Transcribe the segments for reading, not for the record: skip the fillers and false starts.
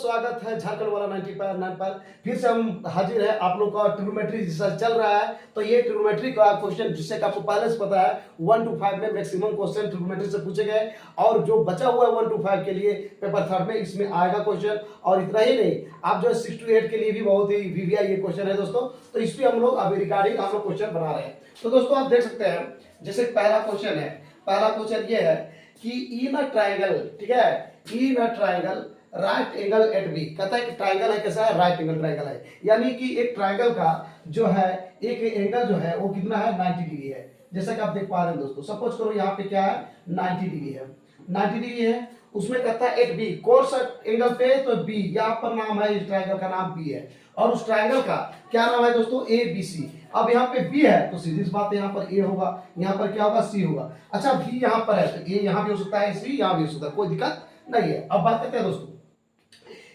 स्वागत है झारखंड वाला 90.9 पर। फिर से हम हाजिर है आप लोग का ट्रिग्नोमेट्री रिसर्च चल रहा है। तो ये ट्रिग्नोमेट्री का क्वेश्चन जिससे कि आपको पहले से पता है 1 to 5 में मैक्सिमम क्वेश्चन ट्रिग्नोमेट्री से पूछे गए और जो बचा हुआ है 1 to 5 के लिए पेपर थर्ड में इसमें आएगा क्वेश्चन। और इतना ही नहीं, आप जो 6 to 8 के लिए भी बहुत ही वीवीआई ये क्वेश्चन है दोस्तों। तो इस पर हम लोग अभी रिगार्डिंग हम लोग क्वेश्चन बना रहे हैं। तो दोस्तों आप देख सकते हैं, जैसे पहला क्वेश्चन है, पहला क्वेश्चन ये है कि इन अ ट्राइंगल, ठीक है, in a triangle right angle at B. कहता है कि ट्राइंगल है, कैसा है, राइट एंगल ट्राइंगल है, यानी कि एक ट्राइंगल का जो है एक एंगल जो है वो कितना है, 90 डिग्री है। जैसा कि आप देख पा रहे हैं दोस्तों, सपोज करो यहाँ पे क्या है, 90 डिग्री है, 90 डिग्री है। उसमें कहता है एट बी, कौन सा एंगल पे, तो बी, यहाँ पर नाम है, इस ट्राइंगल का नाम बी है और उस ट्राइंगल का क्या नाम है दोस्तों, ए बी सी। अब यहाँ पे बी है तो सीधी सी बात है, यहाँ पर ए होगा, यहाँ पर क्या होगा, सी होगा। अच्छा बी यहाँ पर है तो ए यहाँ भी हो सकता है, सी यहाँ भी हो सकता है, कोई दिक्कत नहीं है। अब बात करते हैं दोस्तों,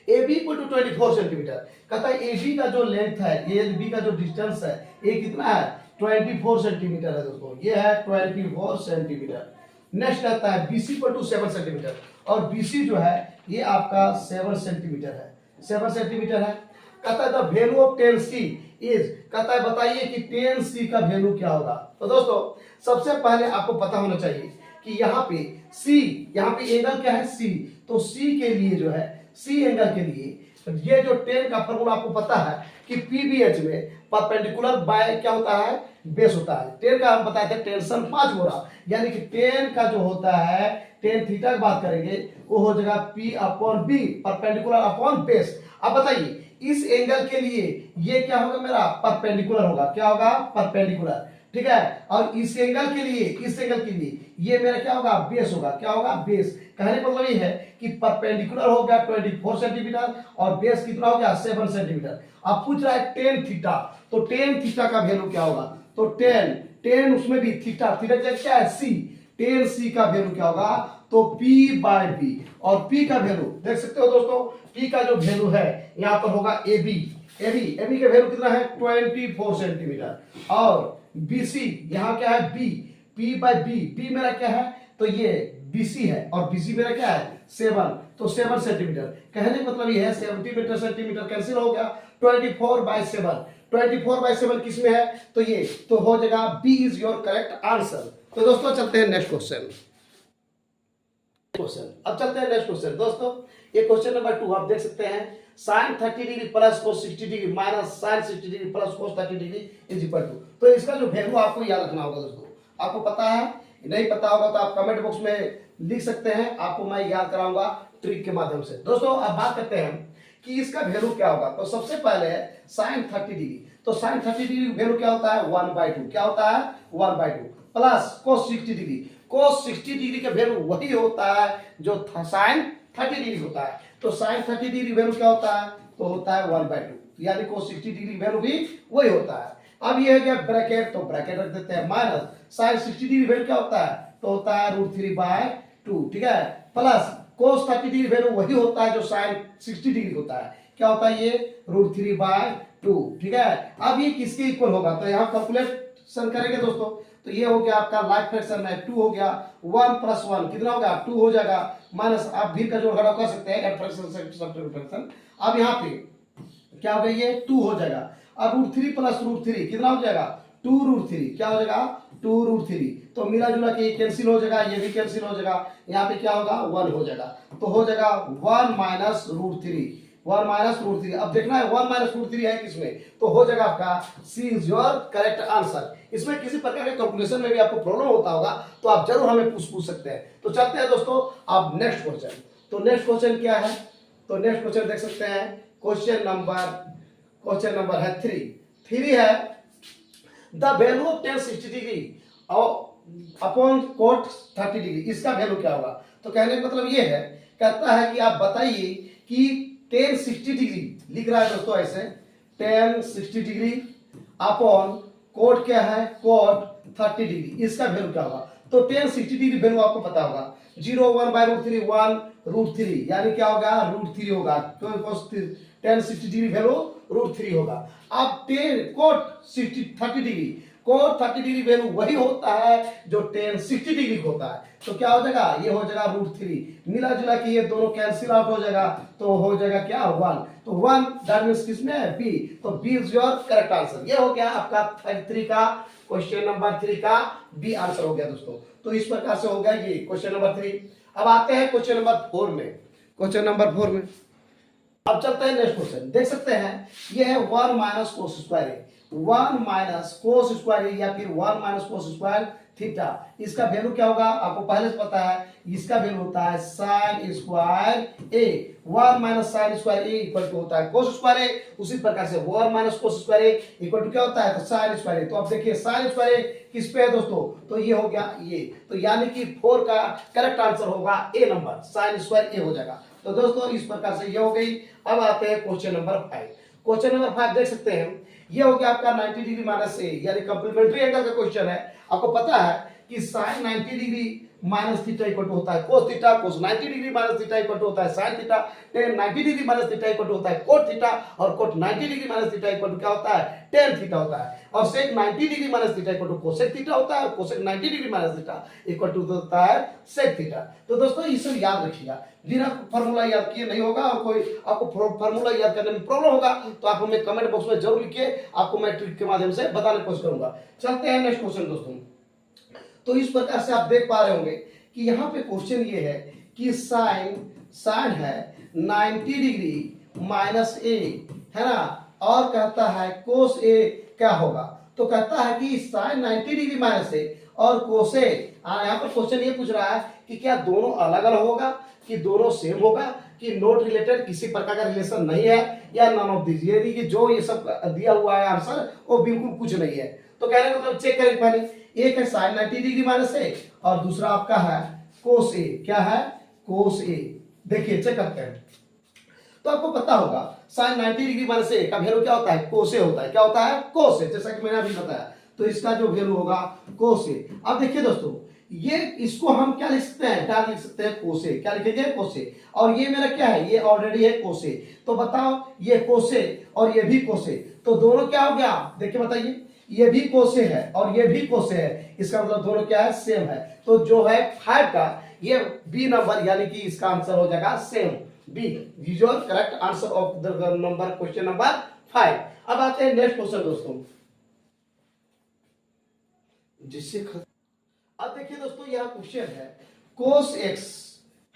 A B equal to 24 centimetre. कहता है ए बी का जो लेंथ है, ए बी का जो डिस्टेंस है, ये कितना है, 24 सेंटीमीटर है दोस्तों, ये है 24 सेंटीमीटर। नेक्स्ट कहता है B C equal to 7 centimetre, और बी सी जो है ये आपका 7 सेंटीमीटर है, 7 सेंटीमीटर है। कहता है the value of tan C is, कहता है बताइए कि टेन सी का वैल्यू क्या होगा। तो दोस्तों सबसे पहले आपको पता होना चाहिए कि यहाँ पे सी, यहाँ पे एंगल क्या है, सी, तो सी के लिए जो है, सी एंगल के लिए ये जो टेन का फॉर्मूला आपको पता है कि पीबीएच में परपेंडिकुलर बाय क्या होता है, बेस होता है। टेन का हम बताए थे टेंशन 5 हो रहा, यानी कि टेन का जो होता है, टेन थीटा की बात करेंगे वो हो जाएगा P upon B, perpendicular upon base. अब बताइए इस एंगल के लिए ये क्या होगा, मेरा परपेंडिकुलर होगा, क्या होगा, परपेंडिकुलर, ठीक है। और इस एंगल के लिए, इस एंगल के लिए ये मेरा क्या होगा, बेस होगा, क्या होगा, बेस। कहने का मतलब ये है कि परपेंडिकुलर हो गया 24 सेंटीमीटर और बेस कितना हो गया, 7 सेंटीमीटर। अब पूछ रहा है टेन थीटा, तो टेन थीटा का वैल्यू क्या होगा, तो टेन उसमें भी थीटा, थीटा क्या है, सी, टेन सी का वैल्यू क्या होगा, तो P बाय बी। और P का वैल्यू देख सकते हो दोस्तों, P का जो वैल्यू है यहाँ पर होगा AB, AB का वैल्यू कितना है, 24 सेंटीमीटर। और BC यहाँ क्या है, B, P by B, B मेरा क्या है, तो ये BC है और BC मेरा क्या है, 7, तो 7 सेंटीमीटर। कहने का मतलब ये है 70 सेंटीमीटर कैंसिल हो गया, 24/7, 24/7 किसमें है, तो ये तो हो जाएगा B is your correct answer. तो दोस्तों चलते हैं नेक्स्ट क्वेश्चन। अब चलते हैं नेक्स्ट क्वेश्चन दोस्तों। ये क्वेश्चन नंबर 2 आप देख सकते हैं, sin 30 degree plus cos 60 degree minus sin 60 degree plus cos 30 degree is equal to. तो इसका जो वैल्यू आपको याद रखना होगा दोस्तों, आपको पता है, नहीं पता होगा तो आप कमेंट बॉक्स में लिख सकते हैं, आपको मैं याद कराऊंगा ट्रिक के माध्यम से। दोस्तों अब बात करते हैं कि इसका वैल्यू क्या होगा। तो सबसे पहले है sin 30 डिग्री, तो sin 30 डिग्री वैल्यू क्या होता है, 1/2, क्या होता है, 1/2 plus cos 60 degree, cos 60 degree का वैल्यू वही होता है जो sin 30 डिग्री होता है। तो sin 30 डिग्री वैल्यू क्या होता है, तो होता है 1/2, यानी cos 60 डिग्री वैल्यू भी वही होता है। अब ये है क्या ब्रैकेट, तो ब्रैकेट रख देते हैं, माइनस sin 60 डिग्री वैल्यू क्या होता है, तो होता है √3/2, ठीक है, प्लस cos 30 डिग्री वैल्यू वही होता है जो sin 60 डिग्री होता है, क्या होता है, ये √3/2, ठीक है। अब ये किसके इक्वल होगा, तो यहाँ कैलकुलेशन करेंगे दोस्तों, तो ये हो गया आपका लाइक फ्रैक्शन है 2 हो गया, 1 + 1 कितना हो गया, 2 हो जाएगा, माइनस आप भी का जोड़ घटाव कर सकते हैं, एड फ्रैक्शन सब्ट्रैक्ट फ्रैक्शन। अब यहाँ पे क्या हो गया, ये 2 हो जाएगा। अब √3 + √3 कितना हो जाएगा, 2√3, क्या हो जाएगा, 2√3। तो मिला जुला के ये कैंसिल हो जाएगा, ये भी कैंसिल हो जाएगा, यहाँ पे क्या होगा, 1 हो जाएगा, तो हो जाएगा 1 - √3, 1 - √3। अब देखना है 1 - √3 है किसमें, तो हो जाएगा आपका C is your correct answer. इसमें किसी प्रकार के कैलकुलेशन में भी आपको प्रॉब्लम होता होगा तो आप जरूर हमें पूछ सकते हैं। तो चलते हैं दोस्तों अब नेक्स्ट क्वेश्चन। तो नेक्स्ट क्वेश्चन क्या है, तो नेक्स्ट क्वेश्चन देख सकते हैं, क्वेश्चन नंबर है 3 है, the value of tan 60 degree upon cot 30 degree, इसका वैल्यू क्या होगा। तो कहने का मतलब ये है, कहता है कि आप बताइए कि tan 60 डिग्री लिख रहा है दोस्तों ऐसे, tan 60 डिग्री अपॉन कोट क्या है, cot 30 डिग्री, इसका वैल्यू क्या होगा। तो tan 60 डिग्री वैल्यू आपको पता होगा, 0 1/√3 1√3, यानी क्या होगा, √3 होगा, तो tan 60 डिग्री वैल्यू √3 होगा। अब cot 30 degree, cot 30 degree value वही होता है जो टेन 60 डिग्री होता है। तो क्या हो जाएगा, ये हो जाएगा √3, मिला जुला के ये दोनों कैंसिल आउट हो जाएगा, तो हो जाएगा क्या 1, तो 1 दैट मींस किसमें है बी, तो B is your correct answer. ये हो गया आपका 3 का क्वेश्चन नंबर 3 का बी आंसर हो गया दोस्तों। तो इस प्रकार से हो गया ये क्वेश्चन नंबर 3। अब आते हैं क्वेश्चन नंबर 4 में। क्वेश्चन नंबर 4 में अब चलते हैं नेक्स्ट क्वेश्चन। देख सकते हैं ये है 1 minus cos square A, 1 minus cos square ए या फिर 1 माइनस कोस स्क्वायर थीटा। इसका वैल्यू क्या होगा, आपको पहले से पता है, इसका वैल्यू होता है साइन स्क्वायर ए। 1 माइनस sine square A equal to होता है कोस स्क्वायर ए। उसी प्रकार से 1 minus cos square A equal to क्या होता है, तो साइन स्क्वायर ए। तो अब देखिए साइन स्क्वायर ए किस पे है दोस्तों, तो ये हो गया ये, तो यानी कि 4 का करेक्ट आंसर होगा ए नंबर, साइन स्क्वायर ए हो जाएगा। तो दोस्तों इस प्रकार से ये हो गई। अब आते हैं क्वेश्चन नंबर 5। क्वेश्चन नंबर 5 देख सकते हैं, ये हो गया आपका 90 डिग्री माइनस ए, यानी कंप्लीमेंट्री एंगल का क्वेश्चन है। आपको पता है कि sine 90 degree minus theta equal to होता है cos theta, cos 90 degree minus theta equal to होता है sine theta, tan 90 degree minus theta equal to होता है कोट थीटा, और cot 90 degree minus theta equal to क्या होता है, टेन थीटा होता है, और sec 90 degree minus theta equal to cosec theta होता है, और cosec 90 degree minus theta equal to होता है सेक थीटा। तो दोस्तों इसे याद रखिएगा, बिना फार्मूला याद किए नहीं होगा, और कोई आपको फार्मूला याद करने में प्रॉब्लम होगा तो आप हमें कमेंट बॉक्स में जरूर लिखिए, आपको मैं ट्रिक के माध्यम से बताने की कोशिश करूंगा। चलते हैं नेक्स्ट क्वेश्चन दोस्तों। तो इस प्रकार से आप देख पा रहे होंगे कि यहाँ पे क्वेश्चन ये है कि साइन है 90 डिग्री माइनस ए, है ना, और कहता है कोस ए क्या होगा, तो कहता है कि साइन 90 डिग्री माइनस ए और कोस ए, यहाँ पर क्वेश्चन ये पूछ रहा है कि क्या दोनों अलग अलग होगा, कि दोनों सेम होगा, कि नॉट रिलेटेड, किसी प्रकार का रिलेशन नहीं है, या नन ऑफ दिस, यानी कि जो ये सब दिया हुआ है आंसर वो बिल्कुल कुछ नहीं है। तो कहने का मतलब चेक करें पहले, एक है साइन 90 डिग्री माइनस ए और दूसरा आपका है कोस ए, क्या है कोस ए। देखिए चेक करते हैं, तो आपको पता होगा साइन 90 डिग्री माइनस ए का वैल्यू क्या होता है, कोस ए होता है, क्या होता है कोस ए, जैसा कि मैंने अभी बताया। तो इसका जो वैल्यू होगा कोस ए। अब देखिए दोस्तों, ये इसको हम क्या लिख सकते हैं, क्या लिख सकते हैं कोस ए, क्या लिखेंगे कोस ए, और ये मेरा क्या है, ये ऑलरेडी है कोस ए। तो बताओ ये कोस ए और ये भी कोस ए, तो दोनों क्या हो गया, देखिए बताइए, ये भी कोसे है और ये भी कोसे है, इसका मतलब दोनों क्या है, सेम है। तो जो है 5 का ये बी नंबर, यानी कि इसका आंसर हो जाएगा same, B is your correct answer of the number question number 5। अब आते हैं नेक्स्ट क्वेश्चन दोस्तों, जिससे अब देखिए दोस्तों यह क्वेश्चन है कोस एक्स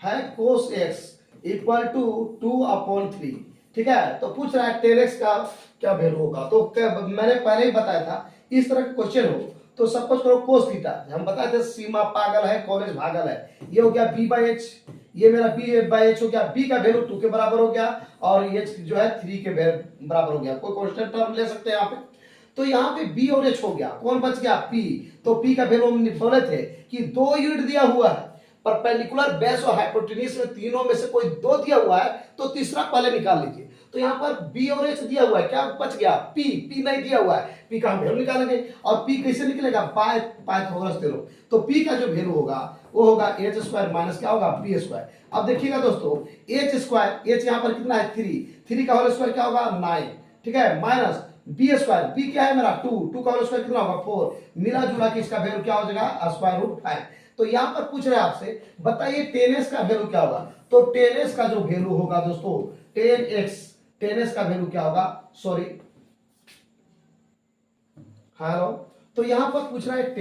है, कोस एक्स इक्वल टू 2/3, ठीक है। तो पूछ रहा है 10x का क्या वैल्यू होगा, तो मैंने पहले ही बताया था इस तरह का क्वेश्चन हो तो सपोज करो कोस थीटा, हम बताए थे सीमा पागल है कॉलेज भागल है, ये हो गया b/h, ये मेरा b/h हो गया, b का वैल्यू 2 के बराबर हो गया और h जो है 3 के बराबर हो गया, कोई कांस्टेंट टर्म ले सकते हैं यहाँ पे। तो यहाँ पे b और h हो गया, कौन बच गया p, तो p का वैल्यू हम बोले थे कि 2 यूनिट दिया हुआ है, परपेंडिकुलर बेस और हाइपोटेन्यूज में तीनों में से कोई 2 दिया हुआ है तो तीसरा पहले निकाल लीजिए। तो यहाँ पर b और h दिया हुआ है, क्या बच गया p, p नहीं दिया हुआ है, p का हम वैल्यू निकालेंगे, और p कैसे निकलेगा, पाइथागोरस थ्योरम। तो p का जो वैल्यू होगा वो होगा h स्क्वायर माइनस क्या होगा b स्क्वायर। अब देखिएगा दोस्तों h स्क्वायर, h यहाँ पर कितना है 3 का होल स्क्वायर क्या होगा 9, ठीक है, माइनस b स्क्वायर, b क्या है मेरा 2 का होल स्क्वायर कितना होगा 4, मिला जुला के इसका वैल्यू क्या हो जाएगा √5। तो यहाँ पर पूछ रहे हैं आपसे, बताइए 10s का वैल्यू क्या होगा, तो 10s का जो वैल्यू होगा दोस्तों 10s का वैल्यू क्या होगा, सॉरी हेलो, तो यहाँ पर पूछ रहा है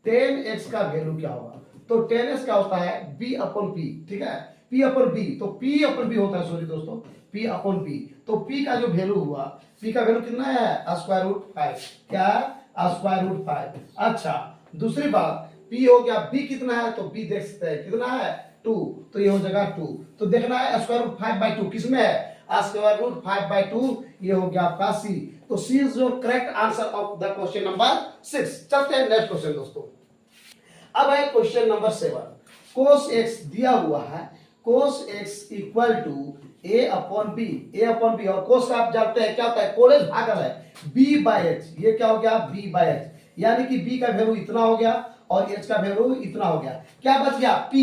10x का वैल्यू क्या होगा, तो 10s का होता है b/p, ठीक है, p/b, तो p/b होता है, सॉरी दोस्तों p/b, तो p का जो वैल्यू हुआ, p का वैल्यू कितना है √5, क्या है √5। अच्छा दूसरी बात, p हो गया, b कितना है, तो b देख सकते हैं कितना है 2, तो ये हो जाएगा 2, तो देखना है √5/2 किसमें है, √5/2, ये हो गया आपका c। तो c is your correct answer of the question number 6। चलते हैं नेक्स्ट क्वेश्चन दोस्तों। अब है क्वेश्चन नंबर 7, cos x दिया हुआ है, cos x equal to a/b, और cos का आप जानते हैं क्या होता है, कॉलेज भागल है, b/h, ये क्या हो गया b/h, यानी कि b का वैल्यू इतना हो गया और h का वैल्यू इतना हो गया, क्या बच गया p,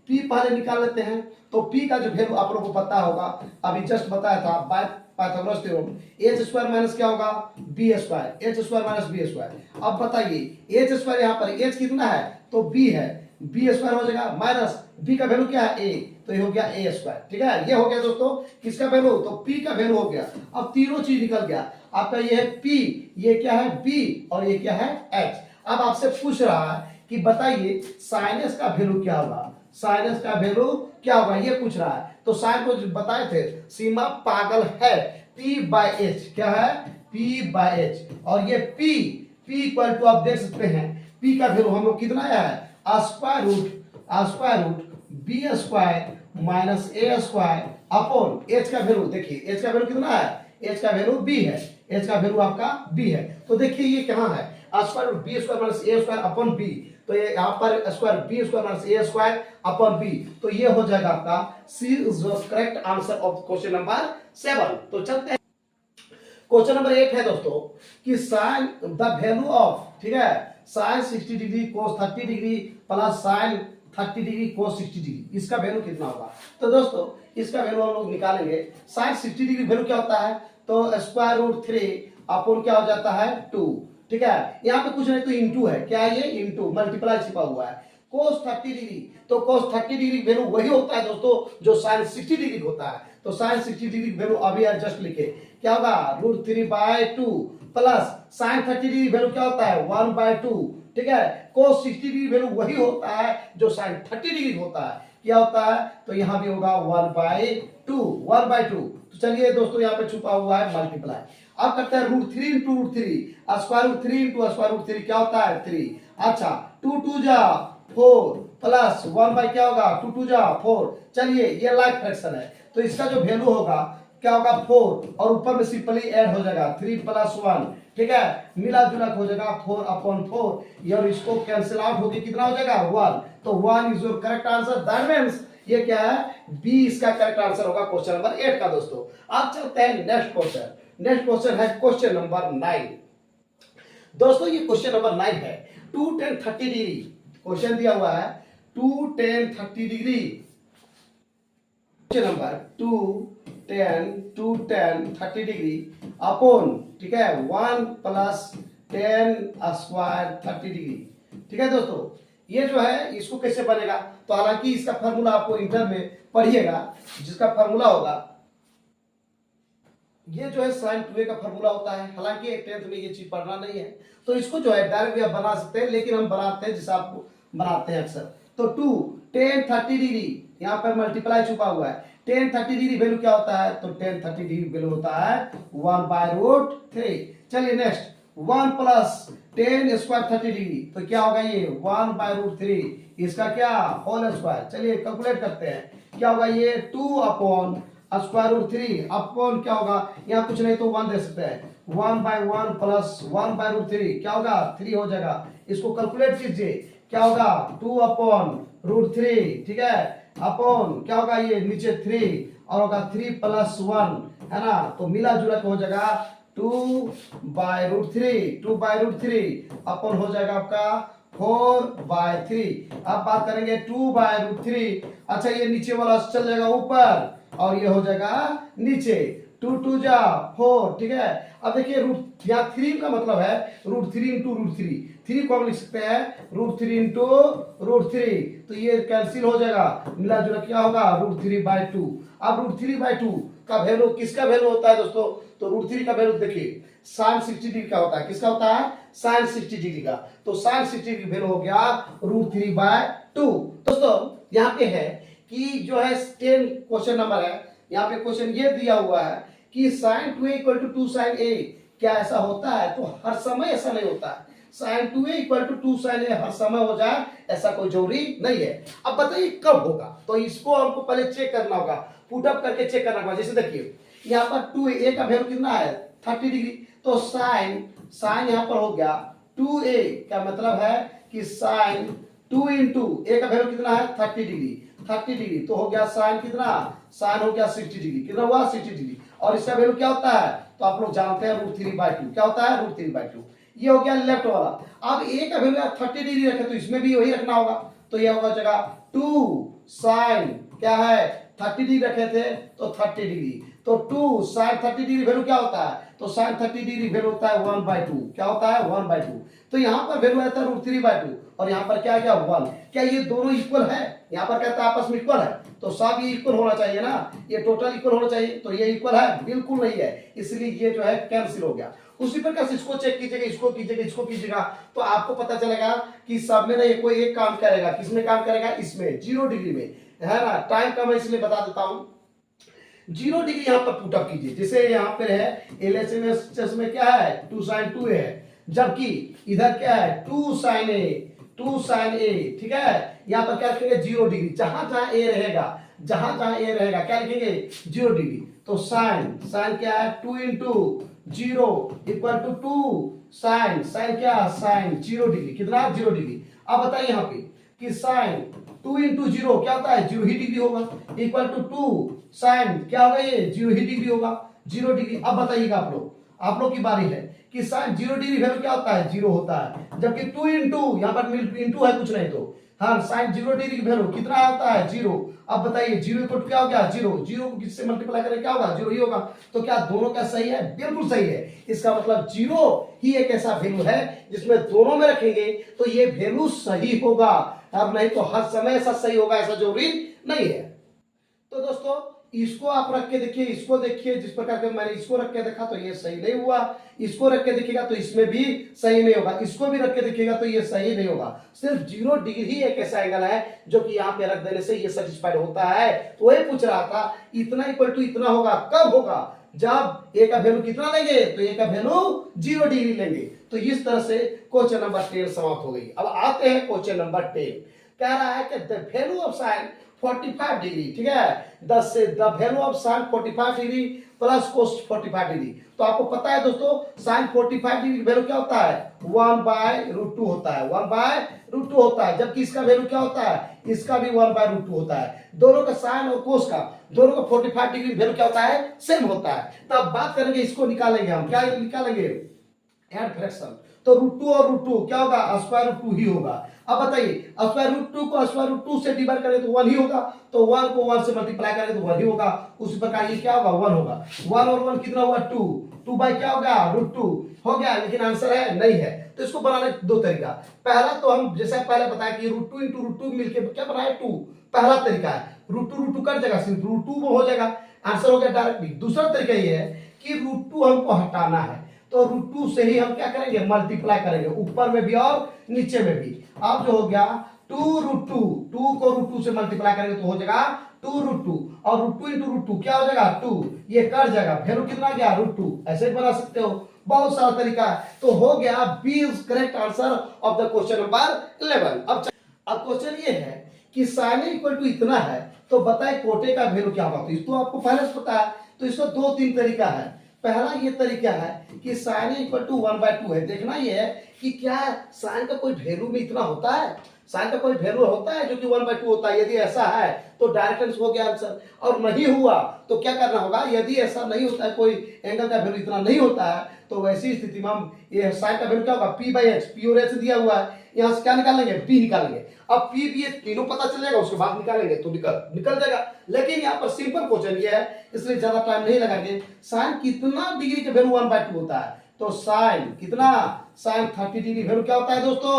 पी पहले निकाल लेते हैं। तो पी का जो वैल्यू आप लोगों को पता होगा, अभी जस्ट बताया था by Pythagoras theorem, H square minus क्या होगा B square, H square minus B square. अब बताइए एच स्क्वायर यहाँ पर एच कितना है तो बी है, बी स्क्वायर हो जाएगा माइनस बी का वैल्यू क्या है ए, तो ये हो गया ए स्क्वायर। ठीक है, ये हो गया दोस्तों किसका वैल्यू, तो पी का वैल्यू हो गया। अब तीनों चीज निकल गया आपका, ये है पी, ये क्या है बी, और ये क्या है एच। अब आपसे पूछ रहा है कि बताइए साइनस का वैल्यू क्या होगा, साइनस का वैल्यू क्या होगा ये पूछ रहा है। तो साइन को बताए थे सीमा पागल है, P बाय एच क्या है P बाय एच, और ये P इक्वल टू आप देख सकते हैं P का वैल्यू हम लोग कितना आया है square root B square minus A square upon H का वैल्यू, देखिए एच का वैल्यू कितना है, एच का वैल्यू बी है, एच का वैल्यू आपका बी है। तो देखिए ये कहाँ है square root B square minus A square upon B, तो ये यहाँ पर square B square minus A square upon B, तो ये हो जाएगा आपका C is the correct answer of question number 7। तो चलते हैं क्वेश्चन नंबर 8 है दोस्तों कि साइन द वैल्यू ऑफ, ठीक है, sine 60 degree cos 30 degree plus sine 30 degree cos 60 degree, इसका वैल्यू कितना होगा। तो दोस्तों इसका वैल्यू हम लोग निकालेंगे। साइन 60 डिग्री वैल्यू क्या होता है, तो स्क्वायर रूट 3 अपॉन क्या हो जाता है 2। ठीक है, यहाँ पे कुछ नहीं तो इनटू है, क्या है ये इनटू मल्टीप्लाई छिपा हुआ है। कोस 30 डिग्री, तो कोस 30 डिग्री वैल्यू वही होता है दोस्तों जो साइन 60 डिग्री होता है। तो साइन 60 डिग्री वैल्यू अभी एडजस्ट लिखे क्या होगा √3/2 प्लस साइन 30 डिग्री वैल्यू क्या होता है 1/2। ठीक है, कोस 60 डिग्री वैल्यू वही होता है जो साइन 30 डिग्री होता है, क्या होता है, तो यहाँ भी होगा 1/2। तो चलिए दोस्तों यहाँ पे छुपा हुआ है मल्टीप्लाई। अब करते हैं √3 into √3, square root 3 into square root 3 क्या होता है 3। अच्छा 2 2 जा 4 प्लस 1 बाई क्या होगा 2 2 जा 4। चलिए ये लाइक फ्रैक्शन है, तो इसका जो वैल्यू होगा क्या होगा 4, और ऊपर में सिंपली ऐड हो जाएगा 3 + 1। ठीक है, मिला जुला हो जाएगा 4/4, और इसको कैंसिल आउट होके कितना हो जाएगा 1। तो 1 is your correct answer, that means ये क्या है बी इसका करेक्ट आंसर होगा क्वेश्चन नंबर 8 का। दोस्तों अब चलते हैं नेक्स्ट क्वेश्चन। नेक्स्ट क्वेश्चन है क्वेश्चन नंबर 9। दोस्तों ये क्वेश्चन नंबर 9 है 2 10 30 डिग्री, क्वेश्चन दिया हुआ है 2 10 30 degree, question number 2 10 30 degree upon, ठीक है 1 + 10 स्क्वायर 30 डिग्री। ठीक है दोस्तों, ये जो है इसको कैसे बनेगा, तो हालांकि इसका फार्मूला आपको इंटर में पढ़िएगा, जिसका फार्मूला होगा ये जो है sin 2a का फार्मूला होता है। हालांकि 10th में ये चीज पढ़ना नहीं है, तो इसको जो है डायरेक्ट भी आप बना सकते हैं, लेकिन हम बनाते हैं जिसे आप बनाते हैं अक्सर। तो 2 10 30 डिग्री यहाँ पर मल्टीप्लाई छुपा हुआ है, 10 30 डिग्री वैल्यू क्या होता है, तो 10 30 डिग्री वैल्यू होता है 1/√3। चलिए नेक्स्ट 1 + 10 स्क्वायर 30 डिग्री, तो क्या होगा ये 1/√3, इसका क्या होल स्क्वायर। चलिए कैलकुलेट करते हैं, क्या होगा ये 2 स्क्वायर रूट 3 अपॉन क्या होगा, यहाँ कुछ नहीं तो 1 दे सकते हैं, 1/1 प्लस 1/√3 क्या होगा 3 हो जाएगा। इसको कैलकुलेट कीजिए, क्या होगा 2/√3, ठीक है, अपॉन क्या होगा ये नीचे 3 और होगा 3 + 1 है ना, तो मिला जुला हो जाएगा 2/√3 अपॉन हो जाएगा आपका 4/3। अब बात करेंगे 2/√3, अच्छा ये नीचे वाला चल जाएगा ऊपर और ये हो जाएगा नीचे, 2 2 जा 4। ठीक है, अब देखिए रूट यहाँ 3 का मतलब है √3 इंटू √3, 3 को हम लिख सकते हैं √3 इंटू √3, तो ये कैंसिल हो जाएगा, मिला जुला क्या होगा √3/2। अब √3/2 का वैल्यू किसका वैल्यू होता है दोस्तों, तो √3 का वैल्यू देखिए sin 60 डिग्री का होता है, किसका होता है sin 60 डिग्री का, तो sin 60 डिग्री वैल्यू हो गया √3/2। दोस्तों यहाँ पे है कि जो है 10 क्वेश्चन नंबर है, यहाँ पे क्वेश्चन ये दिया हुआ है कि sin 2a = 2 sin a, क्या ऐसा होता है, तो हर समय ऐसा नहीं होता है, sin 2a = 2 sin a हर समय हो जाए ऐसा कोई जरूरी नहीं है। अब बताइए कब होगा, तो इसको हमको पहले चेक करना होगा, पुट अप करके चेक करना होगा। जैसे देखिए यहाँ पर 2a का वैल्यू कितना है 30 डिग्री, तो sin यहाँ पर हो गया 2a का मतलब है कि sin 2 इंटू a का वैल्यू कितना है 30 डिग्री, तो हो गया sin कितना, sin हो गया 60 डिग्री, कितना हुआ 60 डिग्री, और इसका वैल्यू क्या होता है, तो आप लोग जानते हैं √3/2, क्या होता है √3/2। ये हो गया लेफ्ट वाला। अब a का वैल्यू 30 डिग्री रखे तो इसमें भी वही रखना होगा, तो ये होगा जगह 2 साइन क्या है 30 डिग्री रखे थे तो 30 डिग्री, तो 2 साइन 30 डिग्री वैल्यू क्या होता है, तो साइन 30 डिग्री वैल्यू होता है 1/2, क्या होता है 1/2। तो यहाँ पर वैल्यू आता है √3/2 और यहाँ पर क्या क्या 1। क्या ये दोनों इक्वल है, यहाँ पर कहता है आपस में इक्वल है, तो सब ये इक्वल होना चाहिए ना, ये टोटल इक्वल होना चाहिए, तो ये इक्वल है बिल्कुल नहीं है, इसलिए ये जो है कैंसिल हो गया। उसी प्रकार से इसको चेक कीजिएगा, इसको कीजिएगा, इसको कीजिएगा, तो आपको पता चलेगा कि सब में ना ये कोई एक काम करेगा, किसमें काम करेगा, इसमें 0 डिग्री में, है ना। टाइम कम है इसलिए बता देता हूं, 0 डिग्री यहाँ पर पुटअप कीजिए, जैसे यहाँ पे है एलएचएस में क्या है 2 sin 2a है, जबकि इधर क्या है 2 sin a, ठीक है। यहाँ पर क्या लिखेंगे 0 डिग्री, जहां जहां a रहेगा, जहां जहां a रहेगा क्या लिखेंगे 0 डिग्री। तो साइन क्या है 2 × 0 इक्वल टू 2 साइन क्या साइन 0 डिग्री, कितना 0 डिग्री। अब बताइए यहाँ पे कि साइन 2 × 0 क्या होता है 0 ही डिग्री होगा, इक्वल टू 2 साइन क्या होगा ये 0 ही डिग्री होगा, 0 डिग्री। अब बताइएगा आप लोग की बारी है कि साइन 0 डिग्री वैल्यू क्या होता है 0 होता है, जबकि 2 × यहाँ पर इंटू है कुछ नहीं, तो हाँ साइन 0 डिग्री की वैल्यू कितना आता है 0। अब बताइए 0 इक्वल क्या हो गया 0 को किससे मल्टीप्लाई करें क्या होगा 0 ही होगा, तो क्या दोनों का सही है, बिल्कुल सही है। इसका मतलब 0 ही एक ऐसा वैल्यू है जिसमें दोनों में रखेंगे तो ये वैल्यू सही होगा, अब नहीं तो हर समय ऐसा सही होगा ऐसा जरूरी नहीं है। तो दोस्तों इसको आप रख के देखिए, इसको देखिए, जिस प्रकार के मैंने इसको रख के देखा तो ये सही नहीं हुआ, इसको रख के देखिएगा तो इसमें भी सही नहीं होगा, इसको भी रख के देखिएगा तो ये सही नहीं होगा। सिर्फ 0 डिग्री ही एक ऐसा एंगल है जो कि यहाँ पे रख देने से ये सेटिस्फाइड होता है। तो वही पूछ रहा था इतना इक्वल टू इतना होगा, कब होगा, जब ए का वैल्यू कितना लेंगे, तो ए का वैल्यू 0 डिग्री लेंगे। तो इस तरह से क्वेश्चन नंबर 10 समाप्त हो गई। अब आते हैं क्वेश्चन नंबर 10, कह रहा है कि the value of sine 45 degree, ठीक है, 10 से the value of sine 45 degree plus cos 45 degree. तो आपको पता है दोस्तों साइन 45 डिग्री वैल्यू क्या होता है 1/√2 होता है, 1/√2 होता है, जबकि इसका वैल्यू क्या होता है, इसका भी 1/√2 होता है। दोनों का साइन और कोस का दोनों का 45 डिग्री वैल्यू क्या होता है सेम होता है। तो अब बात करेंगे इसको निकालेंगे हम, क्या निकालेंगे एड फ्रैक्शन, तो √2 और √2 क्या होगा √2 ही होगा। अब बताइए √2 को √2 से डिवाइड करें तो 1 ही होगा, तो 1 को 1 से मल्टीप्लाई करें तो 1 ही होगा। उसी प्रकार ये क्या होगा 1 होगा, 1 और 1 कितना हुआ 2 बाई क्या होगा √2 हो गया, लेकिन आंसर है नहीं है। तो इसको बनाने दो तरीका, पहला तो हम जैसे पहले बताया कि √2 × √2 मिलके क्या बनाए 2, पहला तरीका है √2 कट जाएगा सिर्फ √2 हो जाएगा, आंसर हो गया डायरेक्टली। दूसरा तरीका ये है कि √2 हमको हटाना है, तो √2 से ही हम क्या करेंगे मल्टीप्लाई करेंगे, ऊपर में भी और नीचे में भी। अब जो हो गया 2√2, 2 को √2 से मल्टीप्लाई करेंगे तो हो जाएगा 2√2 और √2 × √2 क्या हो जाएगा 2, ये कट जाएगा, वैल्यू कितना गया √2, ऐसे बना सकते हो, बहुत सारा तरीका है। तो हो गया B is correct answer of the question number 11। अब क्वेश्चन ये है कि साइन इक्वल टू इतना है तो बताए कोटे का वैल्यू क्या होगा। तो इसको आपको पहले से पता है, तो इसको 2-3 तरीका है। पहला ये तरीका है कि साइन इक्वल टू 1/2 है, देखना ये है कि क्या साइन का कोई वैल्यू में इतना होता है, साइन का कोई वैल्यू होता है जो कि 1/2 होता है। यदि ऐसा है तो डायरेक्ट आंसर हो गया आंसर, और नहीं हुआ तो क्या करना होगा, यदि ऐसा नहीं होता है कोई एंगल का वैल्यू इतना नहीं होता है तो वैसी स्थिति में हम ये साइन का वैल्यू क्या होगा p/h, p और h दिया हुआ है, यहाँ से क्या निकालेंगे p निकालेंगे। अब p भी तीनों पता चल जाएगा, उसके बाद निकालेंगे तो निकल जाएगा। लेकिन यहाँ पर सिंपल क्वेश्चन ये है इसलिए ज्यादा टाइम नहीं लगाएंगे। साइन कितना डिग्री का वैल्यू 1/2 होता है, तो साइन कितना साइन 30 डिग्री वैल्यू क्या होता है दोस्तों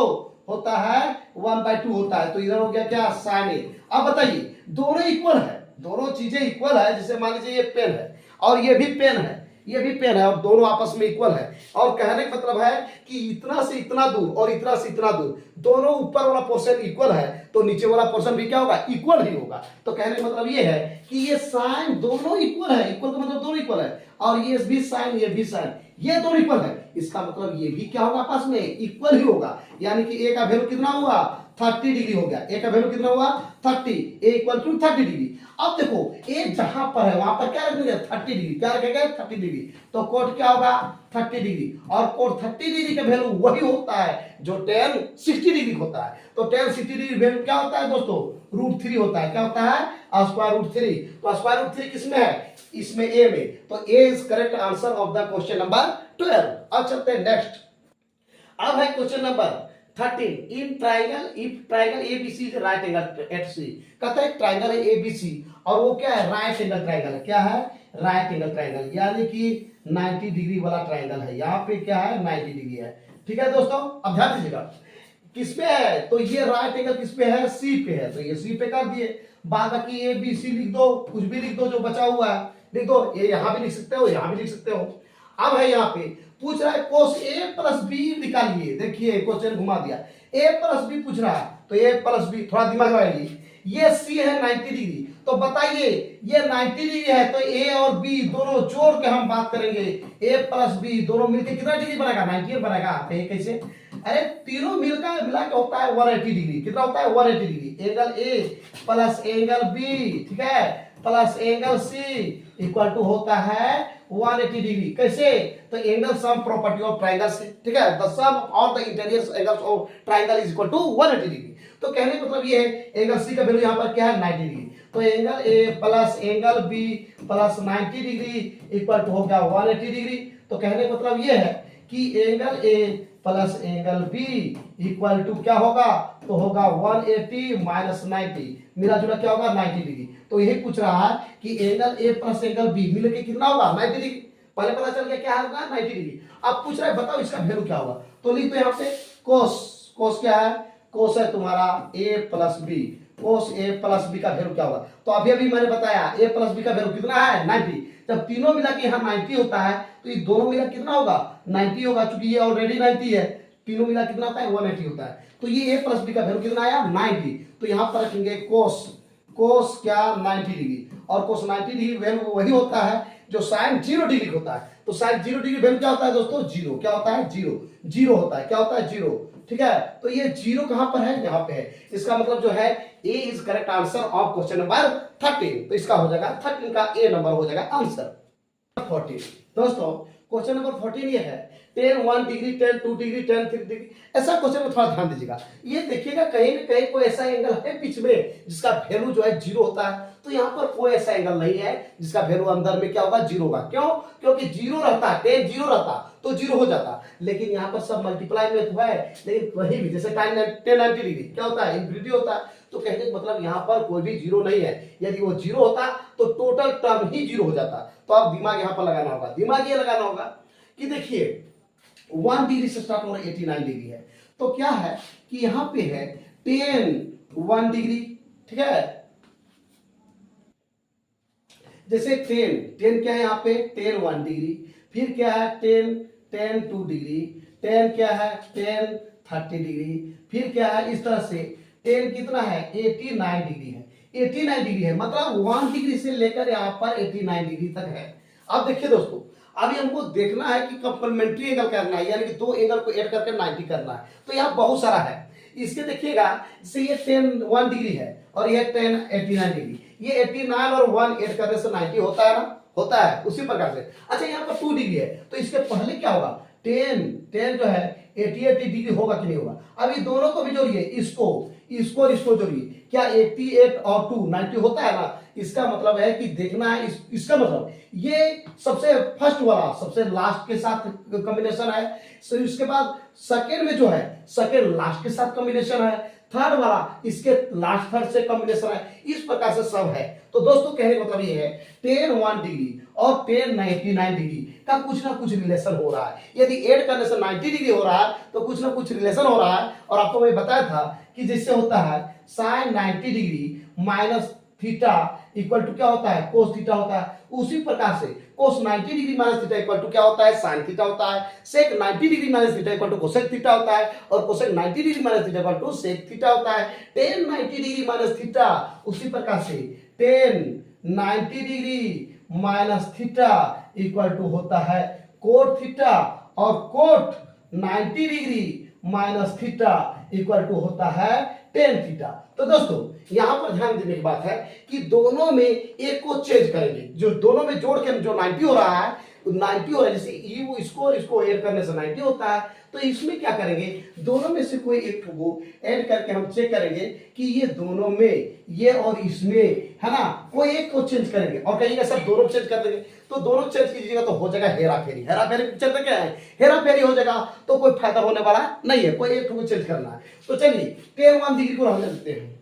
होता है 1/2 होता है। तो इधर हो गया क्या साइन ए। अब बताइए दोनों इक्वल है, दोनों चीजें इक्वल है, जैसे मान लीजिए ये पेन है और ये भी पेन है, ये भी पेन है और दोनों आपस में इक्वल है। और कहने का मतलब है कि इतना से इतना दूर और इतना से इतना दूर दोनों ऊपर वाला पोर्शन इक्वल है तो नीचे वाला पोर्शन भी क्या होगा इक्वल ही होगा। तो कहने का मतलब ये है कि ये साइन दोनों इक्वल है, इक्वल का मतलब दोनों इक्वल है, और ये भी साइन ये भी साइन ये दोनों इक्वल है, इसका मतलब ये भी क्या होगा आपस में इक्वल ही होगा। यानी कि ए का वैल्यू कितना हुआ 30 डिग्री हो गया, ए का वैल्यू कितना हुआ 30, ए इक्वल टू 30 डिग्री। अब देखो ए जहां पर है वहां पर क्या रखेंगे 30 डिग्री, क्या रखेंगे 30 डिग्री, तो कोट क्या होगा 30 डिग्री, और कोट 30 डिग्री का वैल्यू वही होता है जो tan 60 डिग्री होता है। तो tan 60 डिग्री वैल्यू क्या होता है दोस्तों √3 होता है, क्या होता है √3। तो √3 किसमें है इसमें ए में, तो A is correct answer of the question number 12। अब चलते हैं नेक्स्ट। अब है question number 13 in triangle if triangle ABC is right angle at C. कहता है ट्राइंगल है एबीसी और वो क्या है, राइट एंगल ट्राइंगल है। क्या है, राइट एंगल ट्राइंगल, यानी कि 90 डिग्री वाला ट्राइंगल है। यहाँ पे क्या है, 90 डिग्री है। ठीक है दोस्तों, अब ध्यान दीजिएगा किस पे है, तो ये राइट एंगल किस पे है, सी पे है, तो ये सी पे कर दिए। बाकी ए बी सी लिख दो, कुछ भी लिख दो जो बचा हुआ है लिख दो, ये यहां भी लिख सकते हो, यहां भी लिख सकते हो। अब है यहाँ पे पूछ रहा है कोस ए प्लस बी निकालिए। देखिए क्वेश्चन घुमा दिया, ए प्लस बी पूछ रहा है, तो ए प्लस बी थोड़ा दिमाग लगाइए। ये सी है 90 डिग्री, तो बताइए ये 90 डिग्री है, तो ए और बी दोनों जोड़ के हम बात करेंगे। ए प्लस बी दोनों मिलकर कितना डिग्री बनेगा, 90 बनेगा। कैसे, अरे तीनों मिलकर मिला के होता है 180 डिग्री। कितना होता है, 180 degree. Angle A plus angle B, ठीक है, plus angle C equal to होता है 180 डिग्री। कैसे, तो angle sum property of triangles, ठीक है, the sum of the interior angles of triangle is equal to 180 degree. तो कहने का मतलब ये है एंगल सी का वैल्यू यहाँ पर क्या है, 90 डिग्री। तो angle A plus angle B plus 90 degree equal to हो गया 180 डिग्री। तो कहने का मतलब ये है कि angle A plus angle B equal to क्या होगा, तो होगा 180 माइनस 90, मिला जुला क्या होगा, 90 डिग्री। तो यही पूछ रहा है कि angle A plus angle B मिल के कितना होगा, 90 डिग्री। पहले पता चल गया क्या होगा, 90 डिग्री। अब पूछ रहा है बताओ इसका वैल्यू क्या होगा, तो लिख दो यहाँ पे कोस। कोस क्या है, कोस है तुम्हारा ए प्लस बी। कोस ए प्लस बी का वैल्यू क्या होगा, तो अभी अभी मैंने बताया ए प्लस बी का वैल्यू कितना है, 90। जब तीनों मिला के यहाँ 90 होता है, तो ये दोनों मिला कितना होगा, 90 होगा, क्योंकि ये ऑलरेडी 90 है। तीनों मिला कितना होता है, 180 होता है। तो ये ए प्लस बी का वैल्यू कितना आया, 90। तो यहाँ पर रखेंगे कोस, कोस क्या 90 डिग्री, और कोस 90 डिग्री वैल्यू वही होता है जो साइन 0 डिग्री होता है। तो साइन 0 डिग्री वैल्यू क्या होता है दोस्तों, 0। क्या होता है, 0। 0 होता है, क्या होता है, 0। ठीक है, तो ये 0 कहां पर है, यहाँ पे है। इसका मतलब जो है A is correct answer of question number 13। तो इसका हो जाएगा 13 का ए नंबर हो जाएगा आंसर। 14 दोस्तों, क्वेश्चन नंबर 14 ये है 10 1 डिग्री 10 2 डिग्री 10 3 डिग्री। ऐसा क्वेश्चन में थोड़ा ध्यान दीजिएगा, ये देखिएगा कहीं ना कहीं कोई ऐसा एंगल है बीच में जिसका वैल्यू जो है 0 होता है। तो यहाँ पर कोई ऐसा एंगल नहीं है जिसका वैल्यू अंदर में क्या होगा, 0 होगा। क्यों, क्योंकि 0 रहता है, 10 0 रहता तो 0 हो जाता, लेकिन यहाँ पर सब मल्टीप्लाई में तो है, लेकिन वही भी जैसे 10 90 डिग्री क्या होता है, इंफिनिटी होता है। तो कहने का मतलब यहाँ पर कोई भी 0 नहीं है। यदि वो 0 होता तो टोटल टर्म ही 0 हो जाता। तो आप दिमाग यहाँ पर लगाना होगा, दिमाग ये लगाना होगा कि देखिए 1 डिग्री से स्टार्ट हो रहा है 89 डिग्री है। तो क्या है कि यहाँ पे है 10 1 डिग्री, ठीक है, जैसे 10 क्या है यहाँ पे 10 1 डिग्री, फिर क्या है 10 2 डिग्री, 10 क्या है 10 30 डिग्री, फिर क्या है इस तरह से 10 कितना है 89 डिग्री है। 89 डिग्री है मतलब 1 डिग्री से लेकर यहाँ पर 89 डिग्री तक है। अब देखिए दोस्तों, अभी हमको देखना है कि कंप्लीमेंट्री एंगल करना है, यानी कि दो एंगल को ऐड करके 90 करना है। तो यहाँ बहुत सारा है, इसके देखिएगा जैसे ये 10 1 डिग्री है और ये 10 89 डिग्री, ये 89 और 1 ऐड करने से 90 होता है ना, होता है उसी प्रकार से। अच्छा यहाँ पर 2 डिग्री है, तो इसके पहले क्या होगा 10 जो है 88 डिग्री होगा कि नहीं होगा। अभी दोनों को भी जोड़िए, इसको जोड़िए, क्या 88 और 2 90 होता है ना। इसका मतलब है कि देखना है इसका मतलब ये सबसे फर्स्ट वाला सबसे लास्ट के साथ कॉम्बिनेशन है, तो इसके बाद सेकेंड में जो है सेकेंड लास्ट के साथ कॉम्बिनेशन है, थर्ड वाला इसके लास्ट थर्ड से कॉम्बिनेशन है, इस प्रकार से सब है। तो दोस्तों कहने का मतलब ये है 10 1 डिग्री और 10 99 डिग्री का कुछ ना कुछ रिलेशन हो रहा है। यदि ऐड करने से 90 डिग्री हो रहा है तो कुछ ना कुछ रिलेशन हो रहा है। और आपको मैं बताया था कि जैसे होता है sine 90 degree minus theta equal to क्या होता है, कोस थीटा होता है। उसी प्रकार से cos 90 degree minus theta equal to क्या होता है, साइन थीटा होता है। Sec 90 degree minus theta equal to cosec theta होता है, और cosec 90 degree minus theta equal to sec theta होता है। 10 90 डिग्री माइनस थीटा, उसी प्रकार से 10 90 degree minus theta equal to होता है कोट थीटा, और cot 90 degree minus theta equal to होता है टेन थीटा। तो दोस्तों यहां पर ध्यान देने की बात है कि दोनों में एक को चेंज करेंगे, जो दोनों में जोड़ के जो 90 हो रहा है 90 हो रहा है, जैसे ये इसको और इसको ऐड करने से 90 होता है, तो इसमें क्या करेंगे, दोनों में से कोई एक को ऐड करके हम चेक करेंगे कि ये दोनों में, ये और इसमें, है ना, कोई एक को चेंज करेंगे और कहिएगा सर दोनों चेंज कर देंगे, तो दोनों चेंज कीजिएगा तो हो जाएगा हेरा फेरी। हेरा फेरी चलता क्या है, हेरा फेरी हो जाएगा, तो कोई फायदा होने वाला नहीं है, कोई एक को चेंज करना है। तो चलिए tan 1 डिग्री को रहने देते हैं,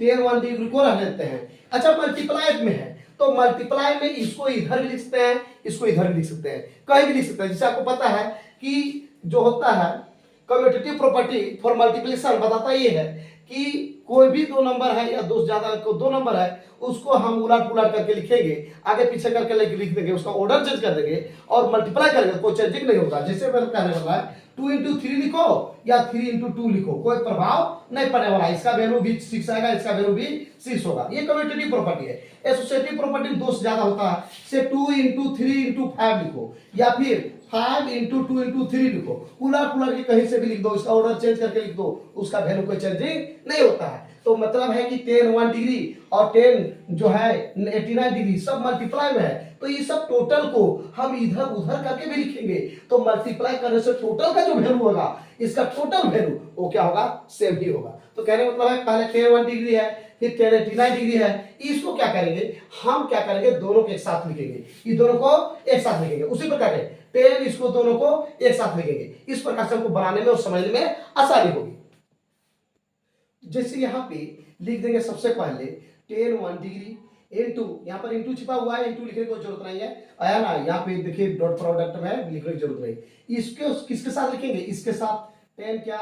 tan 1 डिग्री को रहने देते हैं। अच्छा मल्टीप्लाई में है, तो मल्टीप्लाई में इसको इधर भी लिख सकते हैं, इसको इधर भी लिख सकते हैं, कहीं भी लिख सकते हैं। जैसे आपको पता है कि जो होता है कम्यूटेटिव प्रॉपर्टी फॉर मल्टीप्लिकेशन बताता ये है कि कोई भी दो नंबर है या दो ज्यादा को दो नंबर है, उसको हम उलट पुलट करके लिखेंगे, आगे पीछे करके लिख देंगे, उसका ऑर्डर चेंज कर देंगे और मल्टीप्लाई करेंगे, कोई चेंजिंग नहीं होगा। जैसे मैंने कहने वाला है 2 into 3 लिखो या 3 into 2 लिखो, कोई प्रभाव नहीं पड़ने वाला, इसका वैल्यू भी 6 आएगा, इसका वैल्यू भी 6 होगा। ये कम्यूटेटिव प्रॉपर्टी है। एसोसिएटिव प्रॉपर्टी में दो से ज्यादा होता है, से 2 into 3 into 5 लिखो या फिर 5 into 2 into 3 लिखो, उलट पुलट के कहीं से भी लिख दो, इसका ऑर्डर चेंज करके लिख दो, उसका वैल्यू कोई चेंजिंग नहीं होता है। तो मतलब है कि tan 1 डिग्री और tan जो है 89 डिग्री सब मल्टीप्लाई में है, तो ये सब टोटल को हम इधर उधर करके भी लिखेंगे, तो मल्टीप्लाई करने से टोटल का जो वैल्यू होगा, इसका टोटल वैल्यू वो क्या होगा, सेम ही होगा। तो कहने मतलब है पहले tan 1 डिग्री है, फिर tan 89 डिग्री है, इसको क्या करेंगे, हम क्या करेंगे, दोनों के एक साथ लिखेंगे, ये दोनों को एक साथ लिखेंगे। उसी प्रकार tan इसको दोनों को एक साथ लिखेंगे, इस प्रकार से हमको बनाने में और समझने में आसानी होगी। जैसे यहाँ पे लिख देंगे सबसे पहले tan 1 डिग्री इनटू, यहाँ पर इनटू छिपा हुआ है, इनटू लिखने की जरूरत नहीं है, आया ना, यहाँ पे देखिए डॉट प्रोडक्ट में लिखने की जरूरत नहीं। इसके किसके साथ लिखेंगे, इसके साथ tan क्या,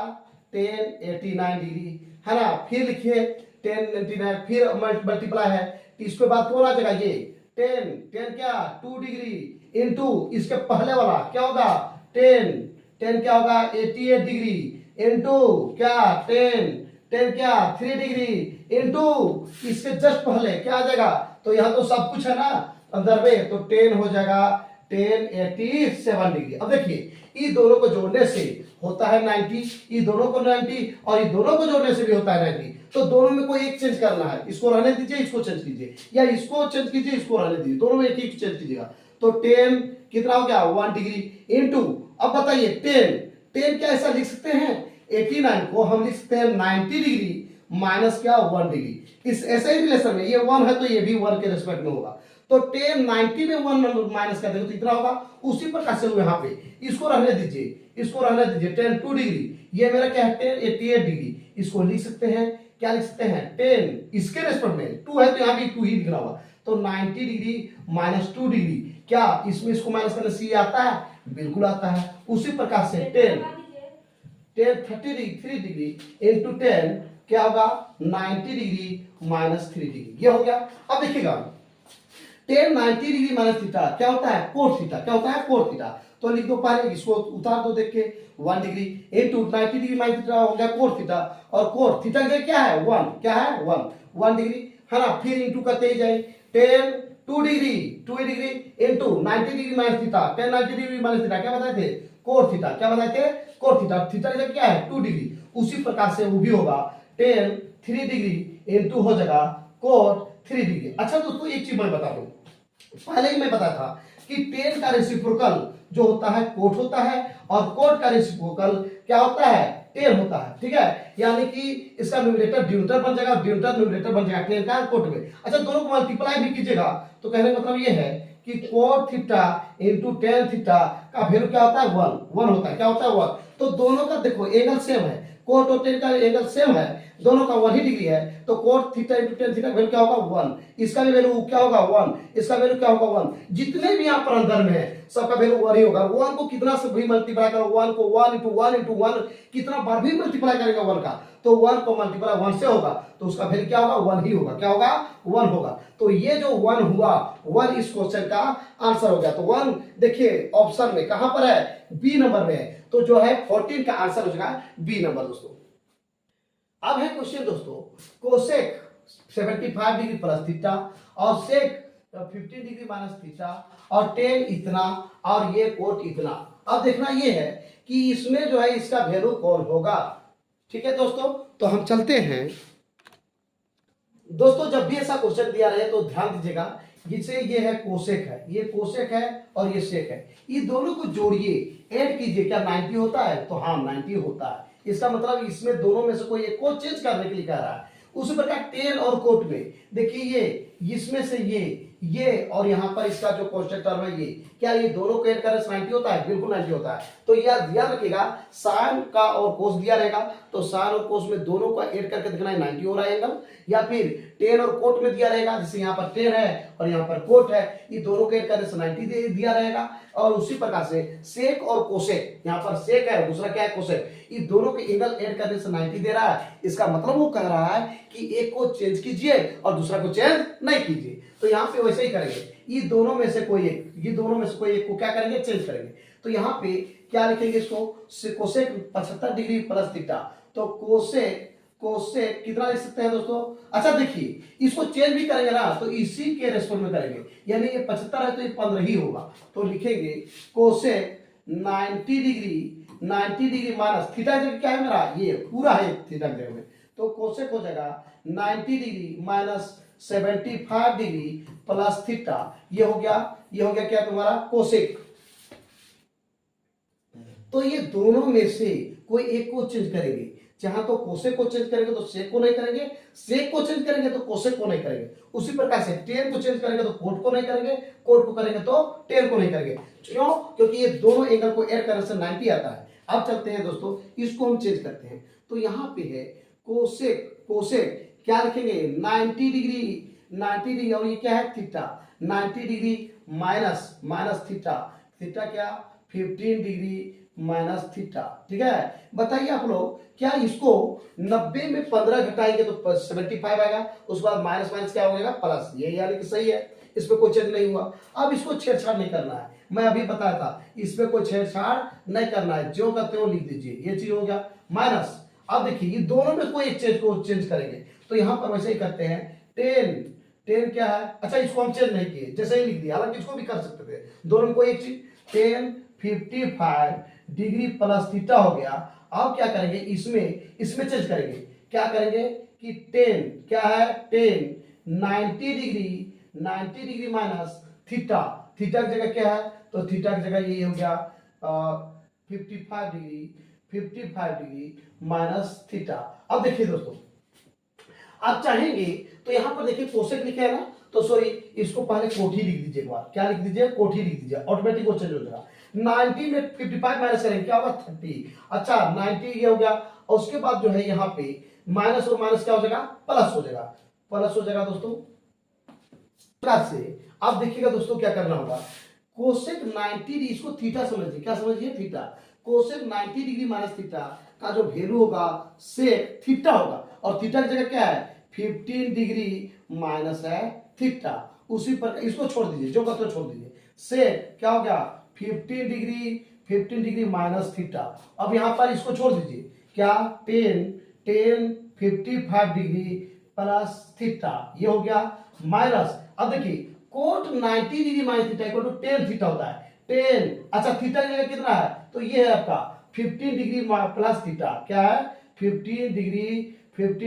tan 89 डिग्री, है ना, फिर लिखिए tan 99, फिर मल्टीप्लाई है, इसके बाद कौन आ जाएगा, ये tan क्या 2 डिग्री इनटू इसके पहले वाला क्या होगा, tan क्या होगा 88 डिग्री इनटू क्या tan क्या 3 डिग्री इनटू इसके जस्ट पहले क्या आ जाएगा, तो यहाँ तो सब कुछ है ना अंदर में, तो tan हो जाएगा tan 87 डिग्री। अब देखिए ये दोनों को जोड़ने से होता है 90, ये दोनों को 90 और ये दोनों को जोड़ने से भी होता है 90, तो दोनों में कोई एक चेंज करना है, इसको रहने दीजिए, इसको चेंज कीजिए, या इसको चेंज कीजिए, इसको रहने दीजिए, दोनों में एक ही चेंज कीजिएगा। तो tan कितना हो गया 1 डिग्री इनटू, अब बताइए tan क्या ऐसा लिख सकते हैं, 89 को हम लिख सकते हैं 90 डिग्री माइनस क्या 1 डिग्री, इस ऐसे ही रिलेशन में ये 1 है तो ये भी 1 के रेस्पेक्ट में होगा, तो tan 90 में 1 माइनस कर देंगे तो इतना होगा। उसी प्रकार से यहाँ पे इसको रहने दीजिए, इसको रहने दीजिए, tan 2 डिग्री, ये मेरा क्या है tan 88 डिग्री, इसको लिख सकते हैं, क्या लिख सकते हैं tan इसके रेस्पेक्ट में 2 है तो यहाँ भी 2 ही लिखना होगा, तो 90 डिग्री माइनस 2 डिग्री, क्या इसमें इसको माइनस करने से ये आता है, बिल्कुल आता है। उसी प्रकार से tan 33 डिग्री इनटू 10 क्या होगा 90 डिग्री माइनस 3 डिग्री, ये हो गया। अब देखिएगा tan 90 डिग्री माइनस थीटा क्या होता है, कोट थीटा, क्या होता है कोट थीटा, तो लिख दो पहले, इसको उतार दो देख के 1 degree into 90 degree minus theta हो गया कोट थीटा, और कोट थीटा क्या है 1, क्या है 1 डिग्री, है ना, फिर इनटू करते ही जाए tan 2 degree into 90 degree minus theta, tan 90 degree minus theta क्या बताए थे, कोट थीटा, क्या बताए थे कोट थीटा, थीटा क्या है 2 डिग्री, उसी प्रकार से वो भी होगा tan 3 डिग्री इनटू हो जाएगा कोट 3 डिग्री। अच्छा दोस्तों एक चीज मैं बता दूं, पहले ही मैं बताया था कि tan का रेसिप्रोकल जो होता है कोट होता है और कोट का रेसिप्रोकल क्या होता है tan होता है, ठीक है, यानी कि इसका न्यूमरेटर डिनोमिनेटर बन जाएगा, डिनोमिनेटर न्यूमरेटर बन जाएगा tan का कोट में। अच्छा दोनों को मल्टीप्लाई भी कीजिएगा तो कहने का मतलब ये है कि cot theta into tan theta का वैल्यू क्या होता है 1 होता है, क्या होता है 1, तो दोनों का देखो एंगल सेम है, कोट और tan का एंगल सेम है, दोनों का 1 ही डिग्री है, तो cot theta into tan theta value क्या होगा 1, इसका भी वैल्यू क्या होगा 1, इसका वैल्यू क्या होगा 1, जितने भी यहाँ पर अंदर में है सबका वैल्यू 1 ही होगा। 1 को कितना से भी मल्टीप्लाई करो, 1 को 1 into 1 into 1 कितना बार भी मल्टीप्लाई करेगा 1 का, तो 1 को मल्टीप्लाई 1 से होगा तो उसका वैल्यू क्या होगा 1 ही होगा, क्या होगा 1 होगा। तो ये जो 1 हुआ 1 इस क्वेश्चन का आंसर हो गया। तो 1 देखिए ऑप्शन में कहां पर है, बी नंबर में है, तो जो है 14 का आंसर हो जाएगा बी नंबर दोस्तों। अब है क्वेश्चन दोस्तों, कोसेक 75 डिग्री प्लस थीटा और सेक 15 डिग्री माइनस थीटा और tan इतना और ये कोट इतना। अब देखना ये है कि इसमें जो है इसका वैल्यू कौन होगा, ठीक है दोस्तों। तो हम चलते हैं दोस्तों, जब भी ऐसा क्वेश्चन दिया रहे तो ध्यान दीजिएगा जिसे ये है कोसेक है, ये कोसेक है और ये सेक है, ये दोनों को जोड़िए, ऐड कीजिए, क्या 90 होता है? तो हाँ 90 होता है। इसका मतलब इसमें दोनों में से कोई एक को चेंज करने के लिए कह रहा है। उसी प्रकार टेन और कोट में देखिए, ये इसमें से ये और यहाँ पर इसका जो कांस्टेंट टर्म है ये, क्या ये दोनों को ऐड करने से 90 होता है? बिल्कुल 90 होता है। तो याद रखिएगा, साइन का और कोस दिया रहेगा, तो साइन और कोस में दोनों को ऐड करके देखना है 90 हो रहा है एंगल, या फिर टेन और कोट में दिया रहेगा, जैसे यहाँ पर टेन है और यहाँ पर कोट है, ये दोनों को ऐड करने से 90 दिया रहेगा। और उसी प्रकार से सेक और कोसेक, यहाँ पर सेक है दूसरा क्या है कोसेक, ये दोनों के एंगल ऐड करने से 90 दे रहा है। इसका मतलब वो कह रहा है कि एक को चेंज कीजिए और दूसरा को चेंज नहीं कीजिए। तो यहाँ पे वैसे ही करेंगे, ये दोनों में से कोई एक को क्या करेंगे? चेंज करेंगे। तो यहाँ पे क्या लिखेंगे इसको? Cosec 75 degree plus theta. तो कोसेक कितना लिख सकते हैं दोस्तों? अच्छा देखिए, इसको चेंज भी करेंगे ना तो इसी के रेस्पेक्ट में करेंगे, यानी ये 75 है तो ये 15 ही होगा। तो लिखेंगे कोसेक 90 डिग्री माइनस थीटा जगह क्या है मेरा? ये पूरा है थीटा जगह में, तो कोसेक हो जाएगा 90 degree minus 75 degree plus theta. ये हो गया क्या तुम्हारा? कोसेक। तो ये दोनों में से कोई एक को चेंज करेंगे, जहां तो कोसेक को चेंज करेंगे तो सेक को नहीं करेंगे, सेक को चेंज करेंगे तो कोसेक को नहीं करेंगे। उसी प्रकार से टेन को चेंज करेंगे तो कोट को नहीं करेंगे, कोट को करेंगे तो टेन को नहीं करेंगे। क्यों? क्योंकि ये दोनों एंगल को ऐड करने से 90 आता है। अब चलते हैं दोस्तों, इसको हम चेंज करते हैं। तो यहाँ पे है कोसेक क्या लिखेंगे? 90 डिग्री और ये क्या है? थीटा। 90 डिग्री माइनस थीटा क्या? 15 डिग्री माइनस थीटा। ठीक है, बताइए आप लोग, क्या इसको 90 में 15 घटाएंगे तो 75 आएगा, उसके बाद माइनस क्या हो जाएगा? प्लस। ये यानी कि सही है, इसमें कोई चेंज नहीं हुआ। अब इसको छेड़छाड़ नहीं करना है, मैं अभी बताया था, इसमें कोई छेड़छाड़ नहीं करना है, जो करते हो लिख दीजिए। ये चीज हो गया माइनस। अब देखिए, ये दोनों में कोई एक चीज को चेंज करेंगे, तो यहां पर वैसे ही करते हैं। टेन क्या है? अच्छा, इसको हम चेंज नहीं किए, जैसे ही लिख दिया, हालांकि इसको भी कर सकते थे, दोनों में कोई एक चीज। 55 डिग्री प्लस थीटा हो गया। अब क्या करेंगे? इसमें चेंज करेंगे। क्या करेंगे कि 10 क्या है? 90 डिग्री माइनस थीटा की जगह क्या है? तो थीटा की जगह ये हो गया 55 डिग्री माइनस थीटा। अब देखिए दोस्तों, आप चाहेंगे तो यहां पर देखिए कोसेक लिखे है ना, तो सॉरी, इसको पहले कोठी लिख दीजिए एक बार। क्या लिख दीजिए? कोठी लिख दीजिए, ऑटोमेटिक वो चेंज हो जाएगा। 90 में 55 माइनस करेंगे, क्या होगा? 30। अच्छा, 90 ये हो गया, और उसके बाद जो है यहाँ पे माइनस और माइनस क्या हो जाएगा? प्लस हो जाएगा दोस्तों। प्लस से अब देखिएगा दोस्तों, क्या करना होगा? कोसेक 90 डिग्री, इसको थीटा समझिए, क्या समझिए? Theta. Cosec 90 degree minus theta का जो वैल्यू होगा सेक थीटा होगा, और थीटा की जगह क्या है? 15 डिग्री माइनस है थीटा। उसी पर इसको छोड़ दीजिए, जो करते छोड़ दीजिए। सेक क्या हो गया? 15 डिग्री माइनस थीटा। अब यहां पर इसको छोड़ दीजिए, क्या? 55 डिग्री प्लस थीटा, ये हो गया माइनस। अब देखिए, cot 90 degree minus theta equal to 10 theta होता है। 10, अच्छा थीटा की जगह कितना है? तो ये है आपका 15 डिग्री प्लस थीटा। क्या है? 15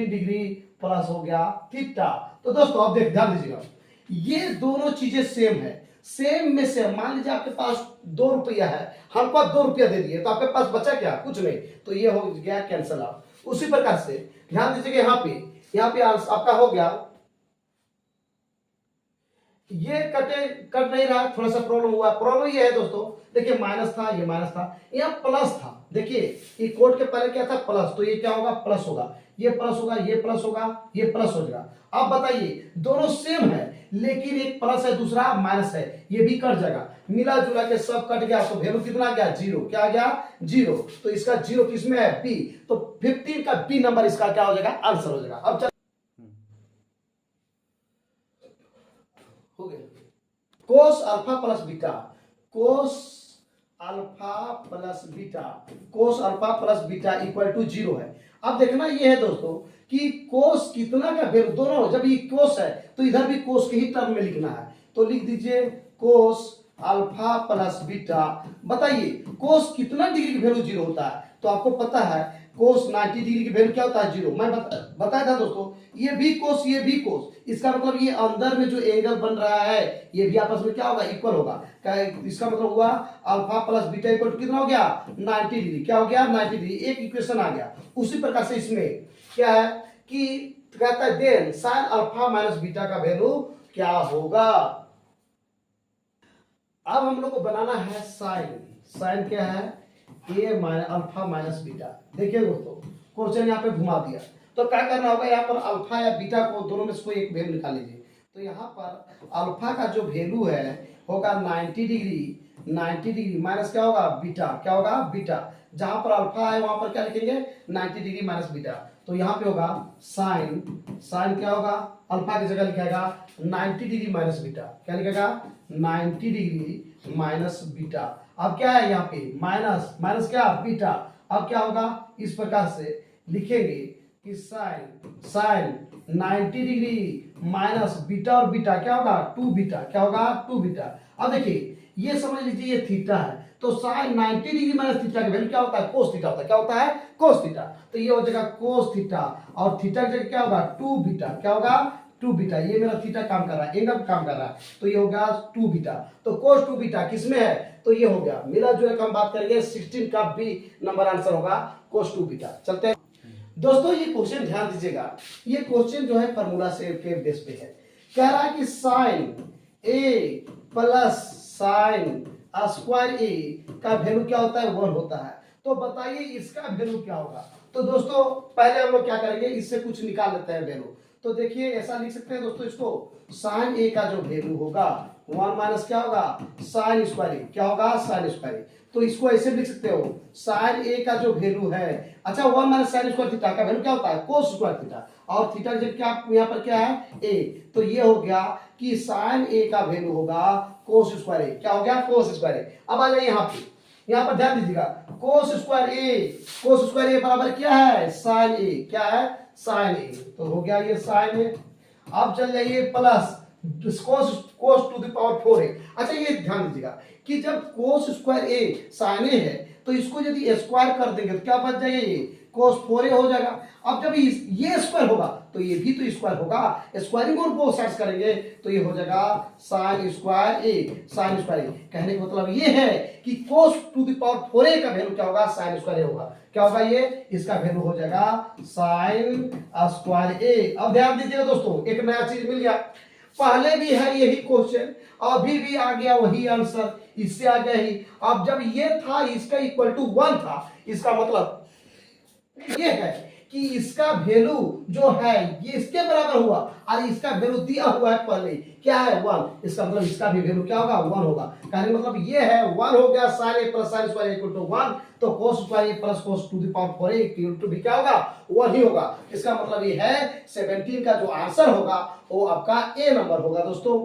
डिग्री प्लस हो गया थीटा। तो दोस्तों अब ध्यान दीजिएगा, ये दोनों चीजें सेम है, सेम में सेम। मान लीजिए आपके पास 2 रुपया है, हमको 2 रुपया दे दिए, तो आपके पास बचा क्या? कुछ नहीं, तो ये हो गया कैंसल आउट। उसी प्रकार से ध्यान दीजिएगा, यहाँ पे आपका हो गया, ये कट नहीं रहा, थोड़ा सा प्रॉब्लम हुआ। प्रॉब्लम ये है दोस्तों, देखिए माइनस था, ये माइनस था, यहाँ प्लस था। देखिए, ये कोड के पहले क्या था? प्लस, तो ये क्या होगा? प्लस होगा, ये प्लस होगा, ये प्लस होगा, ये प्लस हो जाएगा। अब बताइए, दोनों सेम है, लेकिन एक प्लस है, दूसरा माइनस है, ये भी कट जाएगा, मिला जुला के सब कट गया, तो वैल्यू कितना गया? 0। क्या आ गया? 0। तो इसका 0 किसमें है? बी। तो 15 का बी नंबर इसका क्या हो जाएगा? आंसर हो जाएगा। अब हो गया, cos alpha plus beta, cos alpha plus beta equal to 0 है। अब देखना ये है दोस्तों कि कोस कितना का वैल्यू, दोनों जब ये कोस है तो इधर भी कोस के ही टर्म में लिखना है, तो लिख दीजिए कोस अल्फा प्लस बीटा। बताइए कोस कितना डिग्री की वैल्यू 0 होता है? तो आपको पता है कोस 90 डिग्री की वैल्यू क्या होता है 0। मैं बताया था दोस्तों, ये भी कोस ये भी कोस, इसका मतलब ये अंदर में जो एंगल बन रहा है ये भी आपस में क्या होगा इक्वल होगा। क्या इसका मतलब हुआ alpha plus beta equal to कितना हो गया 90 डिग्री। क्या हो गया 90 डिग्री, एक इक्वेशन आ गया। उसी प्रकार से इसमें क्या है कि कहता है then sine alpha minus beta का वैल्यू क्या होगा। अब हम लोग को बनाना है साइन। साइन क्या है ए माइनस अल्फा माइनस बीटा। देखिए दोस्तों क्वेश्चन यहाँ पे घुमा दिया, तो क्या करना होगा यहाँ पर अल्फा या बीटा को दोनों में से कोई एक वैल्यू निकाल लीजिए। तो यहाँ पर अल्फा का जो वैल्यू है होगा 90 डिग्री, 90 डिग्री माइनस क्या होगा बीटा, क्या होगा बीटा। जहां पर अल्फा है वहां पर क्या लिखेंगे 90 डिग्री माइनस बीटा। तो यहाँ पे होगा साइन, साइन क्या होगा अल्फा की जगह लिखेगा 90 डिग्री माइनस बीटा। क्या लिखेगा 90 डिग्री माइनस बीटा। अब क्या है यहाँ पे माइनस माइनस क्या बीटा। अब क्या होगा इस प्रकार से लिखेंगे कि sine sine 90 degree minus beta और बीटा क्या होगा 2 बीटा। क्या होगा 2 बीटा। अब देखिए ये समझ लीजिए ये थीटा है, तो साइन 90 डिग्री माइनस थीटा की वैल्यू क्या होता है कोस थीटा होता है। क्या होता है कोस थीटा। तो ये हो जाएगा कोस थीटा और थीटा की जगह क्या होगा 2 बीटा। क्या होगा 2 बीटा। ये मेरा थीटा काम कर रहा है, एंगल काम कर रहा है, तो ये होगा 2 बीटा। तो कोस 2 बीटा किसमें है तो ये हो गया मिला जुला हम बात करेंगे 16 का बी नंबर आंसर होगा कोस 2 बीटा। चलते हैं दोस्तों, ये क्वेश्चन ध्यान दीजिएगा, ये क्वेश्चन जो है फार्मूला से के बेस पे है। कह रहा है कि sign A plus sine square ए का वैल्यू क्या होता है 1 होता है। तो बताइए इसका वैल्यू क्या होगा। तो दोस्तों पहले हम लोग क्या करेंगे इससे कुछ निकाल लेते हैं वैल्यू। तो देखिए ऐसा लिख सकते हैं दोस्तों इसको साइन ए का जो वैल्यू होगा 1 माइनस क्या होगा साइन स्क्वायर ए। क्या होगा साइन स्क्वायर ए। तो इसको ऐसे लिख सकते हो साइन ए का जो वैल्यू है, अच्छा 1 माइनस साइन स्क्वायर थीटा का वैल्यू क्या होता है कोस स्क्वायर थीटा, और थीटा जब क्या यहाँ पर क्या है ए। तो ये हो गया कि साइन ए का वैल्यू होगा कोस स्क्वायर ए। क्या हो गया कोस स्क्वायर ए। अब आ जाइए यहाँ पर ध्यान दीजिएगा कोस स्क्वायर ए बराबर क्या है साइन ए। क्या है साइन ए। तो हो गया ये साइन ए। अब चल जाइए plus cos to the power 4 है। अच्छा ये ध्यान दीजिएगा कि जब कोस स्क्वायर ए साइन ए है तो इसको यदि स्क्वायर कर देंगे तो क्या बच जाएगा ये कोस 4a हो जाएगा। अब जब ये स्क्वायर होगा तो ये भी तो स्क्वायर होगा, स्क्वायरिंग और बोथ साइड्स करेंगे तो ये हो जाएगा साइन स्क्वायर ए। साइन स्क्वायर ए कहने का मतलब ये है कि कोस टू द पावर 4a का वैल्यू क्या होगा साइन स्क्वायर ए होगा। क्या होगा ये इसका वैल्यू हो जाएगा साइन स्क्वायर ए। अब ध्यान दीजिएगा दोस्तों एक नया चीज मिल गया, पहले भी है यही क्वेश्चन अभी भी आ गया वही आंसर, इससे आ गया ही। अब जब ये था इसका इक्वल टू 1 था, इसका मतलब ये है कि इसका वैल्यू जो है ये इसके बराबर हुआ और इसका वैल्यू दिया हुआ है पहले क्या है 1। इसका मतलब इसका भी वैल्यू क्या होगा 1 होगा। कहने मतलब ये है 1 हो गया sine A plus sine square equal to 1। तो cos square A plus cos to the power 4a equal to भी क्या होगा 1 ही होगा। इसका मतलब ये है 17 का जो आंसर होगा वो आपका ए नंबर होगा। दोस्तों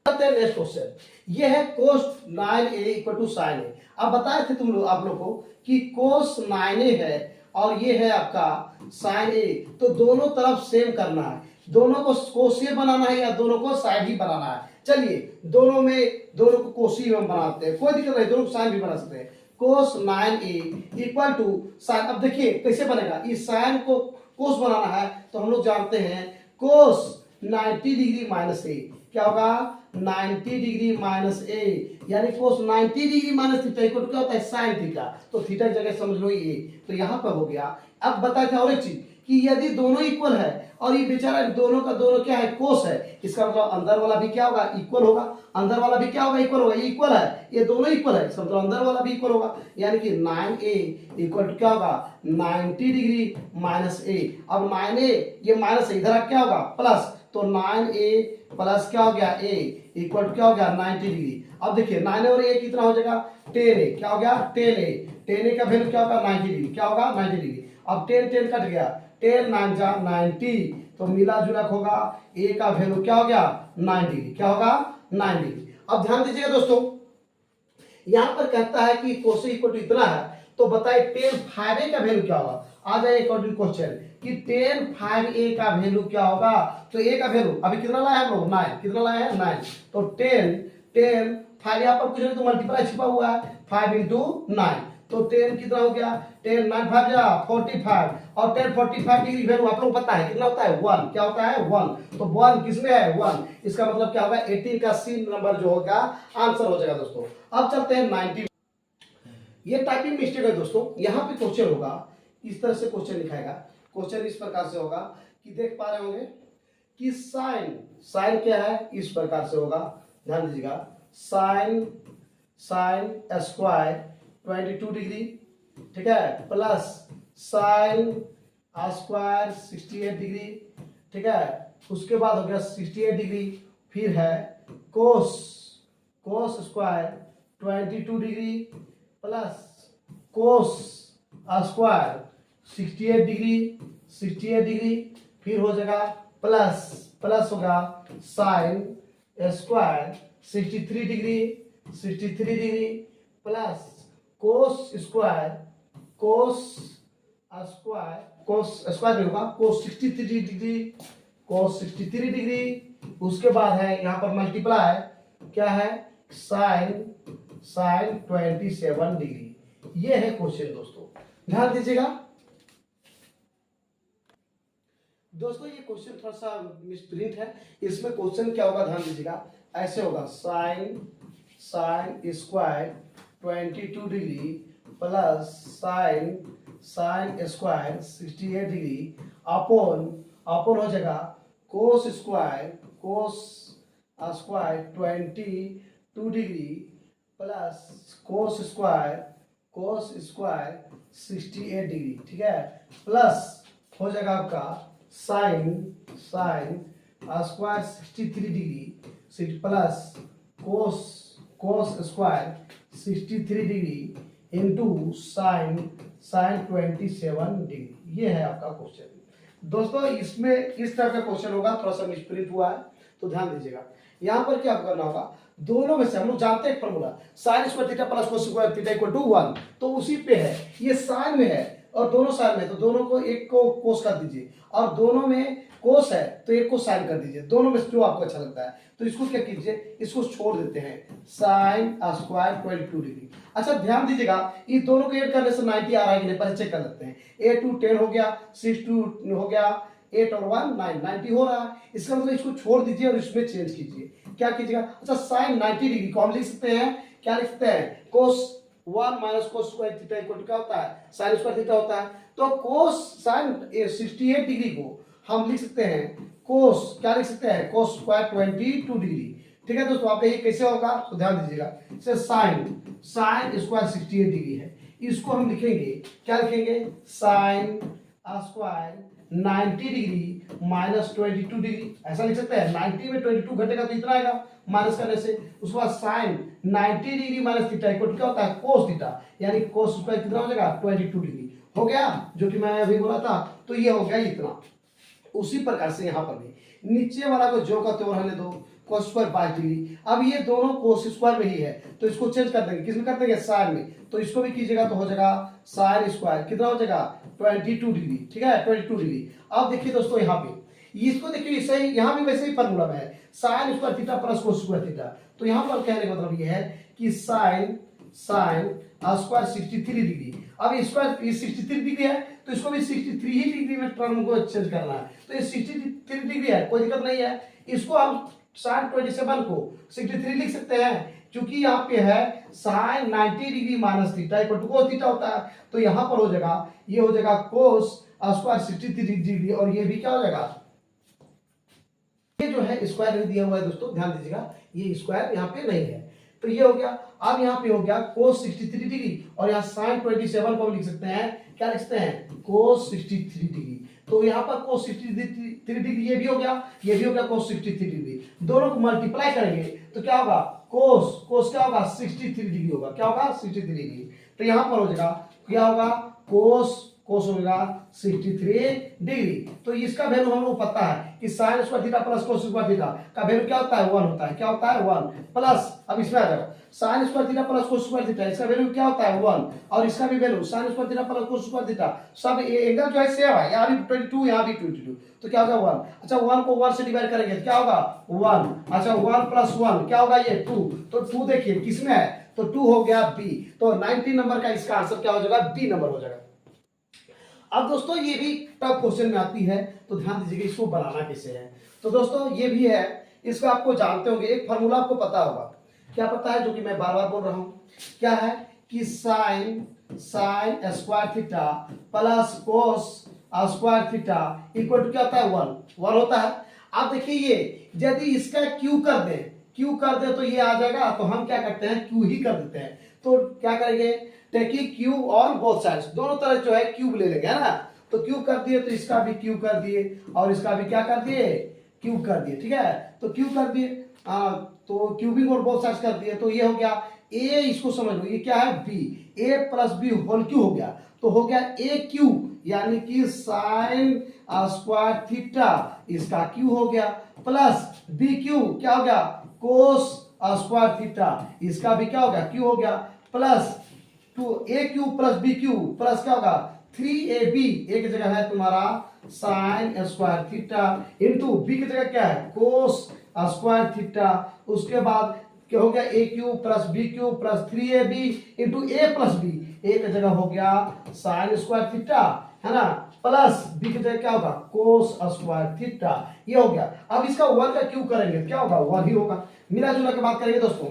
नेक्स्ट क्वेश्चन ये है कोस 9a इक्वल टू साइन ए। अब बताए थे तुम लोग आप लोग को कि कोस 9a है और ये है आपका साइन ए, तो दोनों तरफ सेम करना है, दोनों को कोसीय बनाना है या दोनों को साइन ही बनाना है। चलिए दोनों को कोसीय में बनाते हैं, कोई दिक्कत नहीं, दोनों को साइन भी बना सकते हैं। कोस 9a इक्वल टू साइन। अब देखिए कैसे बनेगा, इस साइन को कोस बनाना है तो हम लोग जानते हैं कोस 90 डिग्री माइनस ए। क्या होगा 90 डिग्री माइनस ए, यानी cos 90 degree minus theta equal to क्या होता है साइन थीटा। तो थीटा की जगह समझ लो ये, तो यहाँ पर हो गया। अब बताए थे और एक चीज कि यदि दोनों इक्वल है और ये बेचारा दोनों का दोनों क्या है कोस है, इसका मतलब अंदर वाला भी क्या होगा इक्वल होगा, अंदर वाला भी क्या होगा इक्वल होगा। ये इक्वल है, ये दोनों इक्वल है, इसका मतलब अंदर वाला भी इक्वल होगा, यानी कि 9a इक्वल टू क्या होगा 90 डिग्री माइनस ए। अब 9a ये माइनस इधर क्या होगा प्लस, तो 9a प्लस क्या हो गया a इक्वल टू क्या हो गया 90 डिग्री। अब देखिए 9 और a कितना हो जाएगा 10a। क्या हो गया 10a, 10a का वैल्यू क्या होगा 90 डिग्री। क्या होगा 90 डिग्री। अब 10 कट गया, 10 9 जा 90, तो मिला जुला होगा a का वैल्यू क्या हो गया 9 डिग्री। क्या होगा 9 डिग्री। अब ध्यान दीजिएगा दोस्तों यहाँ पर कहता है कि कोस इक्वल टू इतना है, तो बताइए 10 5a का वैल्यू क्या होगा। आ जाए अकॉर्डिंग क्वेश्चन कि 10 5a का वैल्यू क्या होगा। तो a का वैल्यू अभी कितना लाए हम लोग 9, कितना लाए हैं 9। तो 10 5 यहाँ पर कुछ नहीं तो मल्टीप्लाई छिपा हुआ है 5 into 9, तो 10 कितना हो गया, 10 9 5 जा 45, और 10 45 डिग्री वैल्यू आप लोग पता है कितना होता है 1, क्या होता है 1, तो 1 किसमें है 1, इसका मतलब क्या होगा 18 का सी नंबर जो होगा आंसर हो जाएगा दोस्तों। अब चलते हैं 90। ये टाइपिंग मिस्टेक है दोस्तों, यहाँ पे क्वेश्चन होगा इस तरह से क्वेश्चन लिखाएगा, क्वेश्चन इस प्रकार से होगा कि देख पा रहे होंगे कि साइन, साइन क्या है इस प्रकार से होगा, ध्यान दीजिएगा, साइन साइन स्क्वायर 22 डिग्री, ठीक है, प्लस साइन स्क्वायर 68 डिग्री, ठीक है, उसके बाद हो गया 68 डिग्री, फिर है cos, cos square 22 degree plus cos square 68 degree, 68 degree, फिर हो जाएगा प्लस, प्लस होगा sine square 63 degree, 63 degree plus cos square, cos square, cos square में होगा कोस 63 डिग्री, कोस 63 डिग्री, उसके बाद है यहाँ पर मल्टीप्लाई क्या है साइन, साइन 27 डिग्री। ये है क्वेश्चन दोस्तों, ध्यान दीजिएगा दोस्तों। ये क्वेश्चन थोड़ा सा मिसप्रिंट है, इसमें क्वेश्चन क्या होगा ध्यान दीजिएगा, ऐसे होगा sine, sine square 22 degree plus sine, sine square 68 degree upon, upon हो जाएगा cos square, cos square 22 degree plus cos square, cos square 68 degree, ठीक है, प्लस हो जाएगा आपका sine, sine square 63 degree plus cos, cos square 63 degree into sine, sine 27 degree. ये है आपका क्वेश्चन दोस्तों। इसमें इस तरह का क्वेश्चन होगा, थोड़ा सा मिसप्रिंट हुआ है तो ध्यान दीजिएगा। यहाँ पर क्या करना होगा, दोनों में से हम लोग जानते हैं formula sine square theta plus cos square theta equal to 1, तो उसी पे है, ये साइन में है और दोनों साइन में, तो दोनों को एक को कोस कर दीजिए, और दोनों में कोस है तो एक को साइन कर दीजिए, दोनों में जो आपको अच्छा लगता है। तो इसको क्या कीजिए, इसको छोड़ देते हैं, साइन स्क्वायर 22 डिग्री। अच्छा ध्यान दीजिएगा, इन दोनों को ऐड करने से 90 आ रहा है कि नहीं पहले चेक कर लेते हैं। 8 2 10 हो गया, 6 2 हो गया, 8 और 1 9, 90 हो रहा है। इसका मतलब इसको छोड़ दीजिए और इसमें चेंज कीजिए, क्या कीजिएगा, अच्छा साइन 90 डिग्री को हम लिख सकते हैं, क्या लिख सकते हैं, cos 1 minus cos square theta equal to क्या होता है, साइन स्क्वायर थीटा होता है। तो कोस साइन 68 डिग्री को हम लिख सकते हैं कोस, क्या लिख सकते हैं, कोस स्क्वायर 22 डिग्री, ठीक है दोस्तों। आप ये कैसे होगा तो ध्यान दीजिएगा, जैसे साइन, साइन स्क्वायर 68 डिग्री है, इसको हम लिखेंगे, क्या लिखेंगे, sine square 90 degree minus 22 degree, ऐसा लिख सकते हैं। 90 में 22 घटेगा तो इतना आएगा माइनस करने से। उसके बाद sine 90 degree minus theta equal to क्या होता है, कोस थीटा, यानी कोस स्क्वायर कितना हो जाएगा 22 डिग्री हो गया, जो कि मैं अभी बोला था। तो ये हो गया इतना। उसी प्रकार से यहाँ पर भी नीचे वाला को जो का त्यों रहने दो, कोस स्क्वायर 5 डिग्री। अब ये दोनों कोस स्क्वायर में ही है तो इसको चेंज कर देंगे, किसमें कर देंगे, साइन में, तो इसको भी कीजिएगा तो हो जाएगा साइन स्क्वायर कितना हो जाएगा 22 डिग्री, ठीक है 22 डिग्री। अब देखिए दोस्तों यहाँ पे इसको देखिए, इसे यहाँ भी वैसे ही फॉर्मूला में है, sine square theta plus cos square theta. तो यहाँ पर कहने का मतलब ये है कि साइन, साइन स्क्वायर 63 डिग्री, अब स्क्वायर 63 डिग्री है तो इसको भी 63 ही डिग्री में टर्म को चेंज करना है। तो ये 63 डिग्री है, कोई दिक्कत नहीं है। इसको हम साइन 27 को 63 लिख सकते हैं, क्योंकि यहाँ पे है sine 90 degree minus theta equal to cos theta होता है। तो यहाँ पर हो जाएगा, ये हो जाएगा कोस स्क्वायर 63 डिग्री, और ये भी क्या हो जाएगा, ये जो है स्क्वायर दिया हुआ है दोस्तों, ध्यान दीजिएगा, ये स्क्वायर यहाँ पे नहीं है। तो ये हो गया। अब यहाँ पे हो गया कोस 63 डिग्री, और यहाँ साइन 27 को हम लिख सकते हैं, क्या लिख सकते हैं, कोस 63 डिग्री। तो यहाँ पर कोस 63 डिग्री ये भी हो गया, ये भी हो गया कोस 63 डिग्री। दोनों को मल्टीप्लाई करेंगे तो क्या होगा, कोस, कोस क्या होगा 63 डिग्री होगा, क्या होगा 63 डिग्री। तो यहाँ पर हो जाएगा क्या होगा, कोस कोस होगा 63 डिग्री। तो इसका वैल्यू हम लोग पता है कि sine square theta plus cos square theta का वैल्यू क्या होता है 1 होता है। क्या होता है 1 प्लस, अब इसमें आ जाओ, sign square theta plus cos square theta इसका वैल्यू क्या होता है 1 और इसका भी value sign square theta plus cos square theta सब एंगल जो है सेम है, यहाँ भी 22 यहाँ भी 22, तो क्या होगा 1। अच्छा 1 को 1 से डिवाइड करेंगे तो क्या होगा 1। अच्छा 1 प्लस 1 क्या होगा ये 2, तो 2 देखिए किसमें है तो 2 हो गया बी। तो 19 नंबर का इसका आंसर क्या हो जाएगा बी नंबर हो जाएगा। अब दोस्तों ये भी टफ क्वेश्चन में आती है, तो ध्यान दीजिएगा इसको बनाना कैसे है। तो दोस्तों ये भी है, इसको आपको जानते होंगे, एक फार्मूला आपको पता होगा, क्या पता है जो कि मैं बार बार बोल रहा हूं, क्या है कि sine square theta plus cos square theta equal to क्या होता है 1 होता है। अब देखिए ये यदि इसका क्यू कर दे तो ये आ जाएगा, तो हम क्या करते हैं क्यू ही कर देते हैं। तो क्या करेंगे taking Q on both sides, दोनों तरफ जो है क्यूब ले लेंगे, है ना। तो क्यू कर दिए तो इसका भी क्यू कर दिए और इसका भी क्या कर दिए क्यू कर दिए, ठीक है। तो क्यू कर दिए, तो क्यूबिंग और बोथ साइड्स कर दिए, तो ये हो गया ए, इसको समझ लो ये क्या है बी, ए प्लस बी होल क्यू हो गया, तो हो गया ए क्यू यानी कि साइन स्क्वायर थीटा इसका क्यू हो गया प्लस बी क्यू क्या हो गया कोस स्क्वायर थीटा इसका भी क्या हो गया क्यू हो गया plus 2 A Q plus B Q plus क्या होगा 3ab, एक जगह है तुम्हारा sine square theta into B की जगह क्या है कोस स्क्वायर थीटा, उसके बाद क्या हो गया A Q plus B Q plus 3ab into A plus B, एक जगह हो गया साइन स्क्वायर थीटा, है ना, प्लस बी की जगह क्या होगा कोस स्क्वायर थीटा, ये हो गया। अब इसका 1 का क्यू करेंगे क्या होगा 1 ही होगा। मिला जुला के बात करेंगे दोस्तों,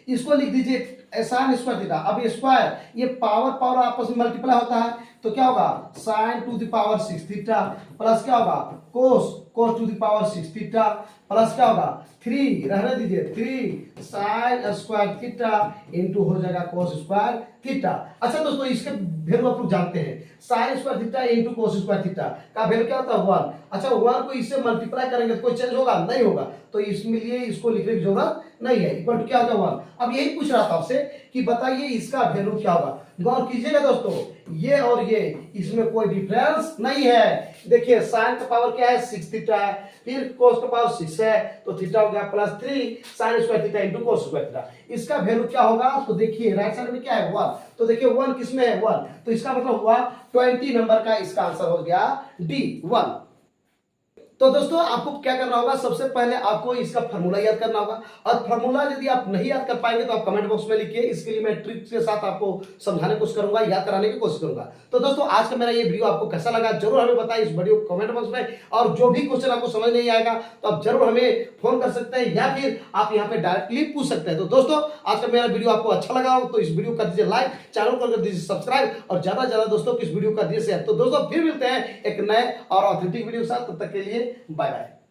इसको लिख दीजिए साइन स्क्वायर थीटा, अब ये स्क्वायर ये पावर आपस में मल्टीप्लाई होता है, तो क्या होगा sine to the power 6 theta plus क्या होगा cos to the power 6 theta plus क्या होगा 3 रहने दीजिए 3 साइन स्क्वायर थीटा इंटू हो जाएगा कोस स्क्वायर थीटा। अच्छा दोस्तों इसके वैल्यू आप लोग जानते हैं, sign square theta into cos square theta का वैल्यू क्या होता है 1। अच्छा 1 को इससे मल्टीप्लाई करेंगे तो कोई चेंज होगा नहीं होगा, तो इसमें लिए इसको लिखने की जरूरत नहीं है, इक्वल टू क्या होगा 1। अब यही पूछ रहा था आपसे कि बताइए इसका वैल्यू क्या होगा। गौर कीजिएगा दोस्तों, ये और ये इसमें कोई डिफरेंस नहीं है। देखिए साइन का पावर क्या है 6 थीटा है, फिर कोस का पावर 6 है, तो थीटा हो गया plus 3 sign square theta into कोस स्क्वायर थीटा, इसका वैल्यू क्या होगा। तो देखिए राइट साइड में क्या है 1, तो देखिए 1 किसमें है 1, तो इसका मतलब हुआ 20 नंबर का इसका आंसर हो गया डी 1। तो दोस्तों आपको क्या करना होगा, सबसे पहले आपको इसका फार्मूला याद करना होगा, और फार्मूला यदि आप नहीं याद कर पाएंगे तो आप कमेंट बॉक्स में लिखिए, इसके लिए मैं ट्रिक्स के साथ आपको समझाने की कोशिश करूंगा, याद कराने की कोशिश करूंगा। तो दोस्तों आज का मेरा ये वीडियो आपको कैसा लगा जरूर हमें बताइए इस वीडियो कमेंट बॉक्स में, और जो भी क्वेश्चन आपको समझ नहीं आएगा तो आप जरूर हमें फोन कर सकते हैं या फिर आप यहाँ पे डायरेक्टली पूछ सकते हैं। तो दोस्तों आज का मेरा वीडियो आपको अच्छा लगा हो तो इस वीडियो कर दीजिए लाइक, चैनल को कर दीजिए सब्सक्राइब और ज्यादा से ज्यादा दोस्तों को इस वीडियो कर दीजिए शेयर। तो दोस्तों फिर मिलते हैं एक नए और ऑथेंटिक वीडियो के साथ, तब तक के लिए बाय बाय।